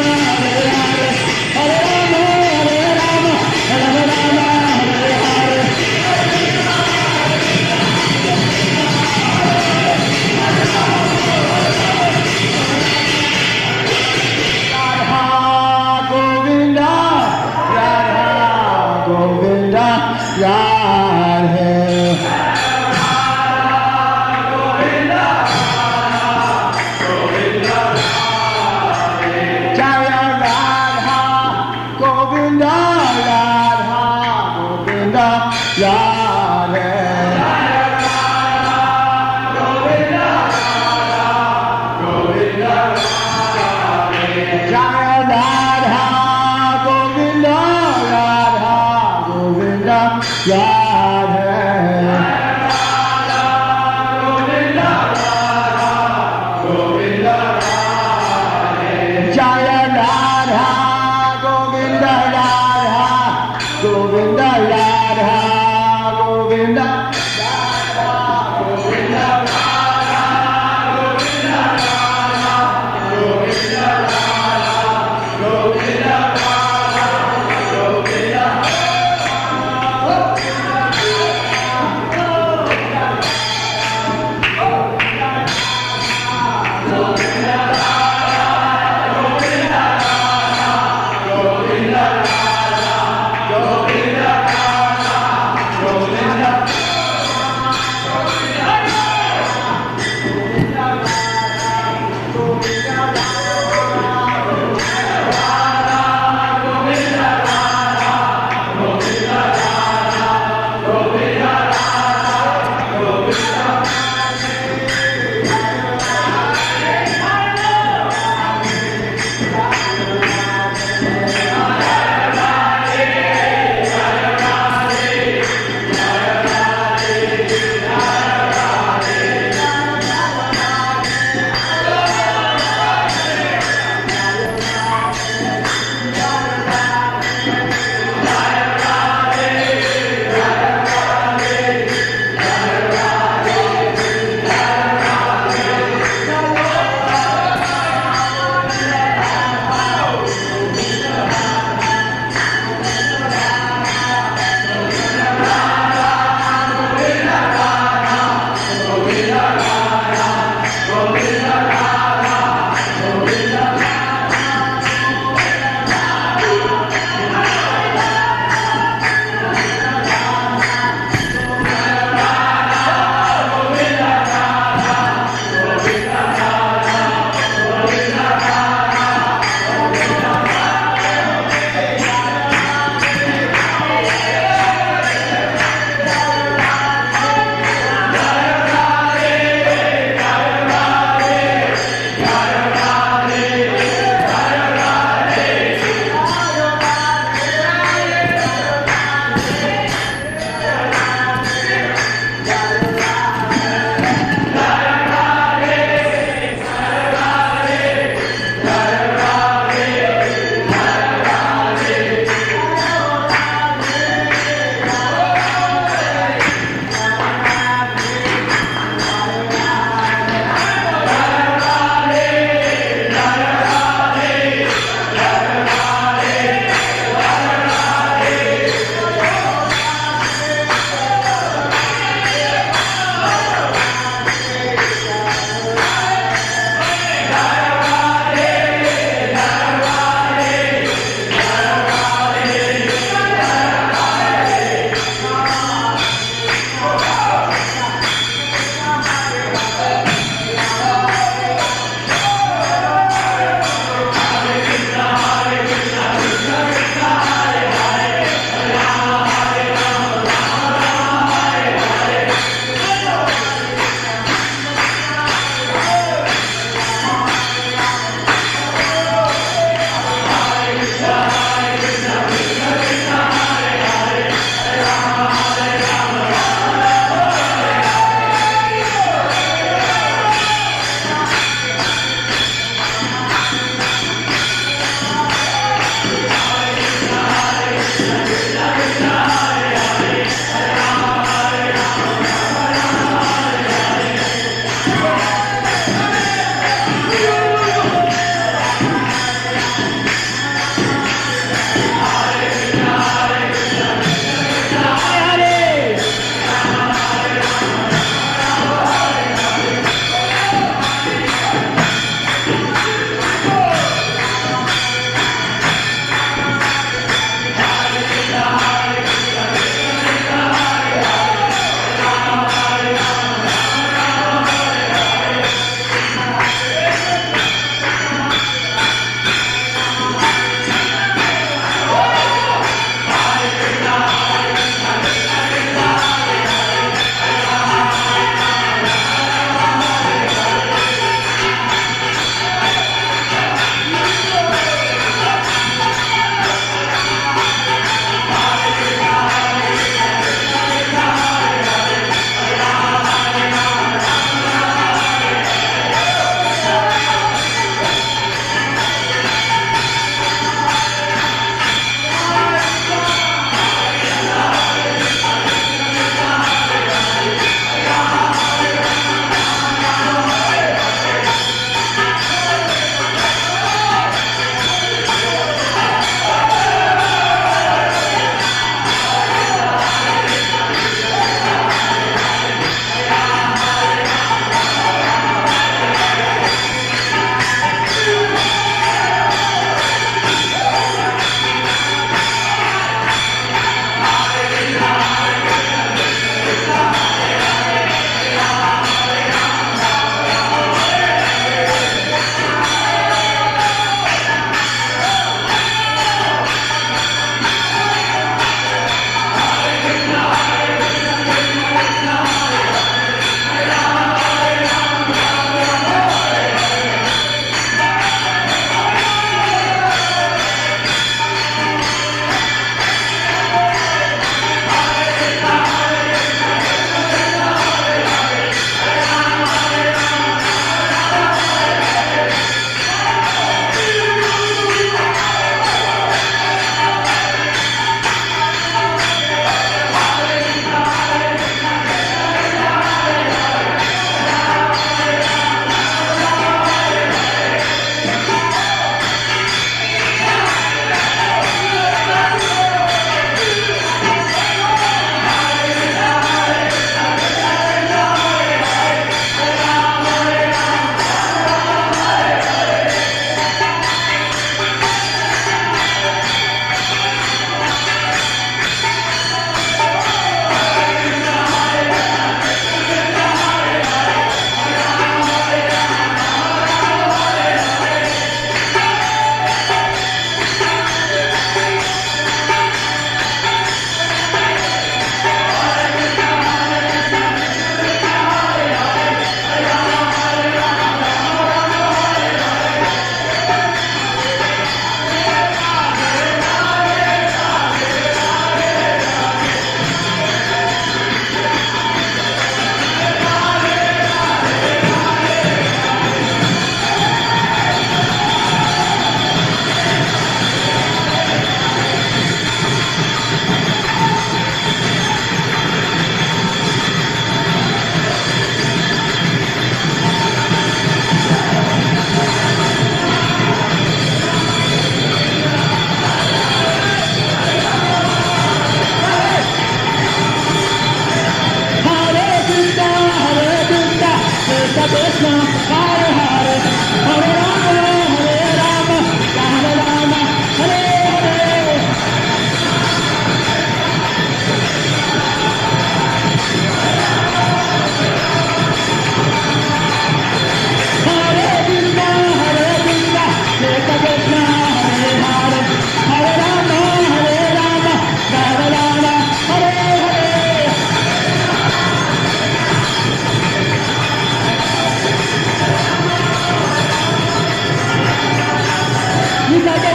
Nita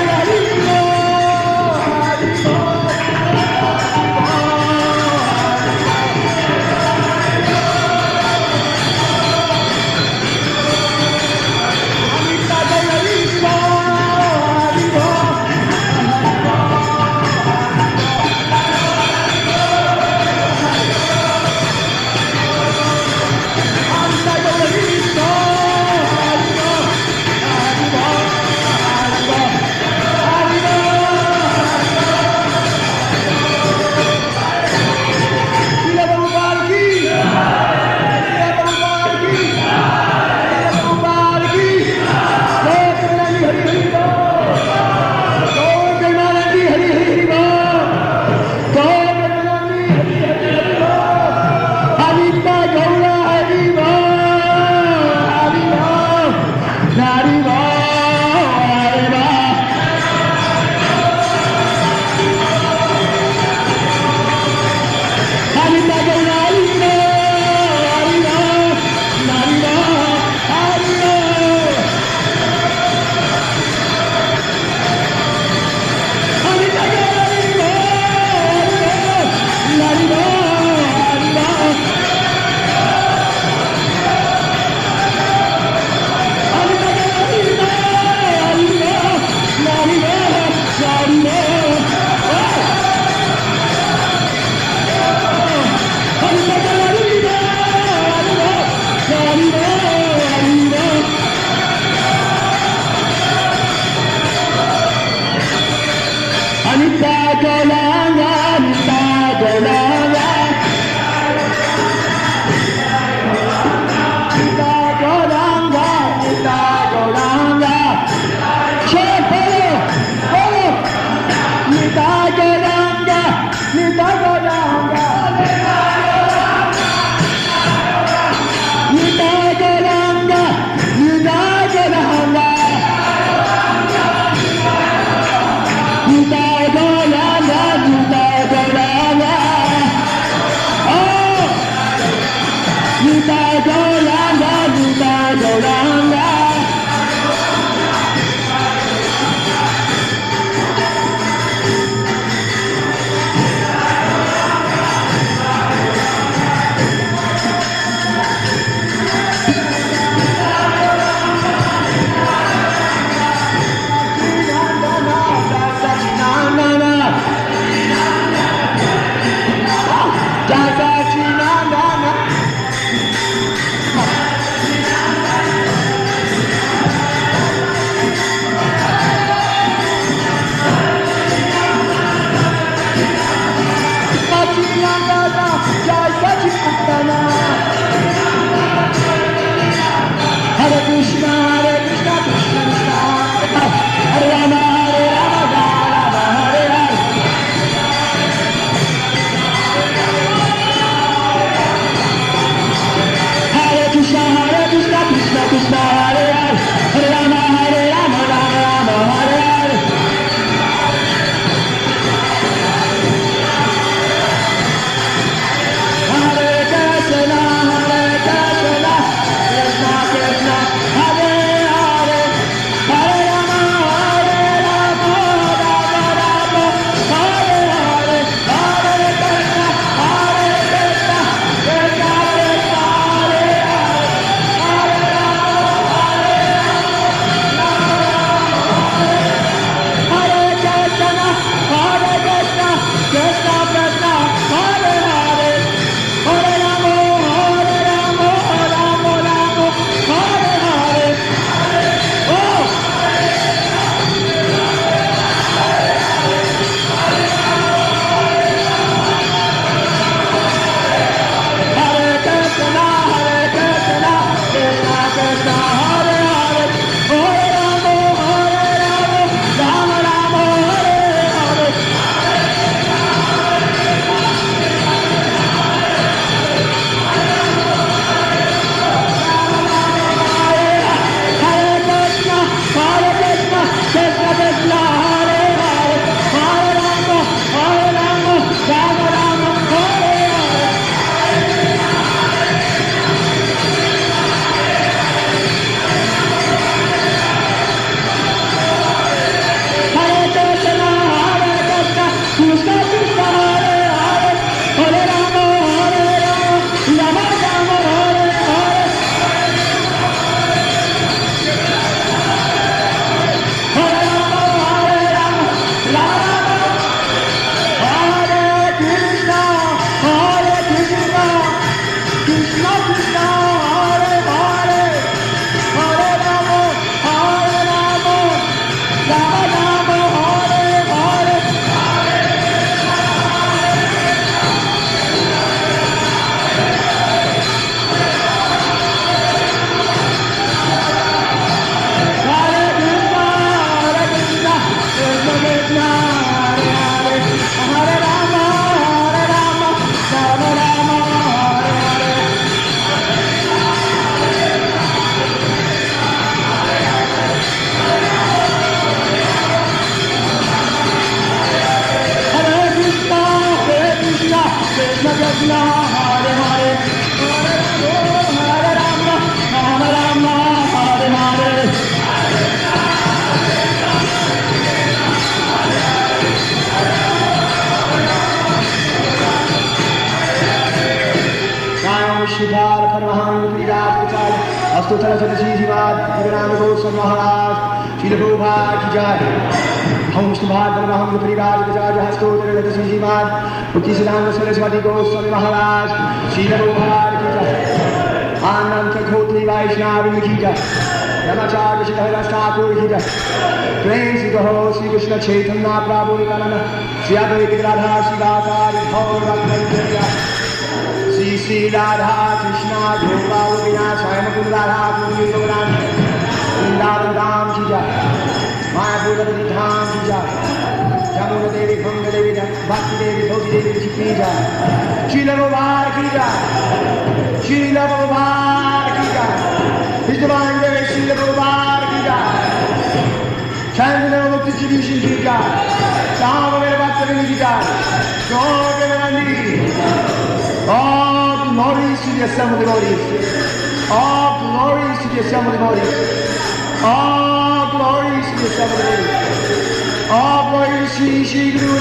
Golanga, अष्टोत्तर शतशीशिवाद विराम गोस्वामी महाराज श्रील प्रभुपाद की जय। हम विष्णुपाद ब्रह्म परिवार गजाज अष्टोत्तर शतशीशिवाद मुक्ति सिद्धांत सरस्वती गोस्वामी महाराज श्रील प्रभुपाद की जय। आनंद खोत्री वैष्णव की जय। ब्रह्मचार्य श्रीधर ठाकुर की जय। प्रेम से कहो श्री कृष्ण चैतन्य प्रभु नित्यानंद श्री अद्वैत राधा शिवाचार्य गौर भक्त श्री श्री राधा कृष्ण गोपाल विनाशाय मुकुंद राधा गोविंद गोविंद वृंदावन धाम की जय। मायापुर धाम की जय। यमुना देवी गंगा देवी भक्ति देवी भक्ति देवी की जय। श्रील प्रभुपाद की जय। श्रील प्रभुपाद की जय। विद्वान देव श्रील प्रभुपाद की जय। Chandra Mukti Distribution की जय। श्याम मेरे भक्त की जय। Lord Nandi all glories to the assembled devotees. All glories to the assembled devotees. All glories to the assembled devotees. All glories to Shri Guru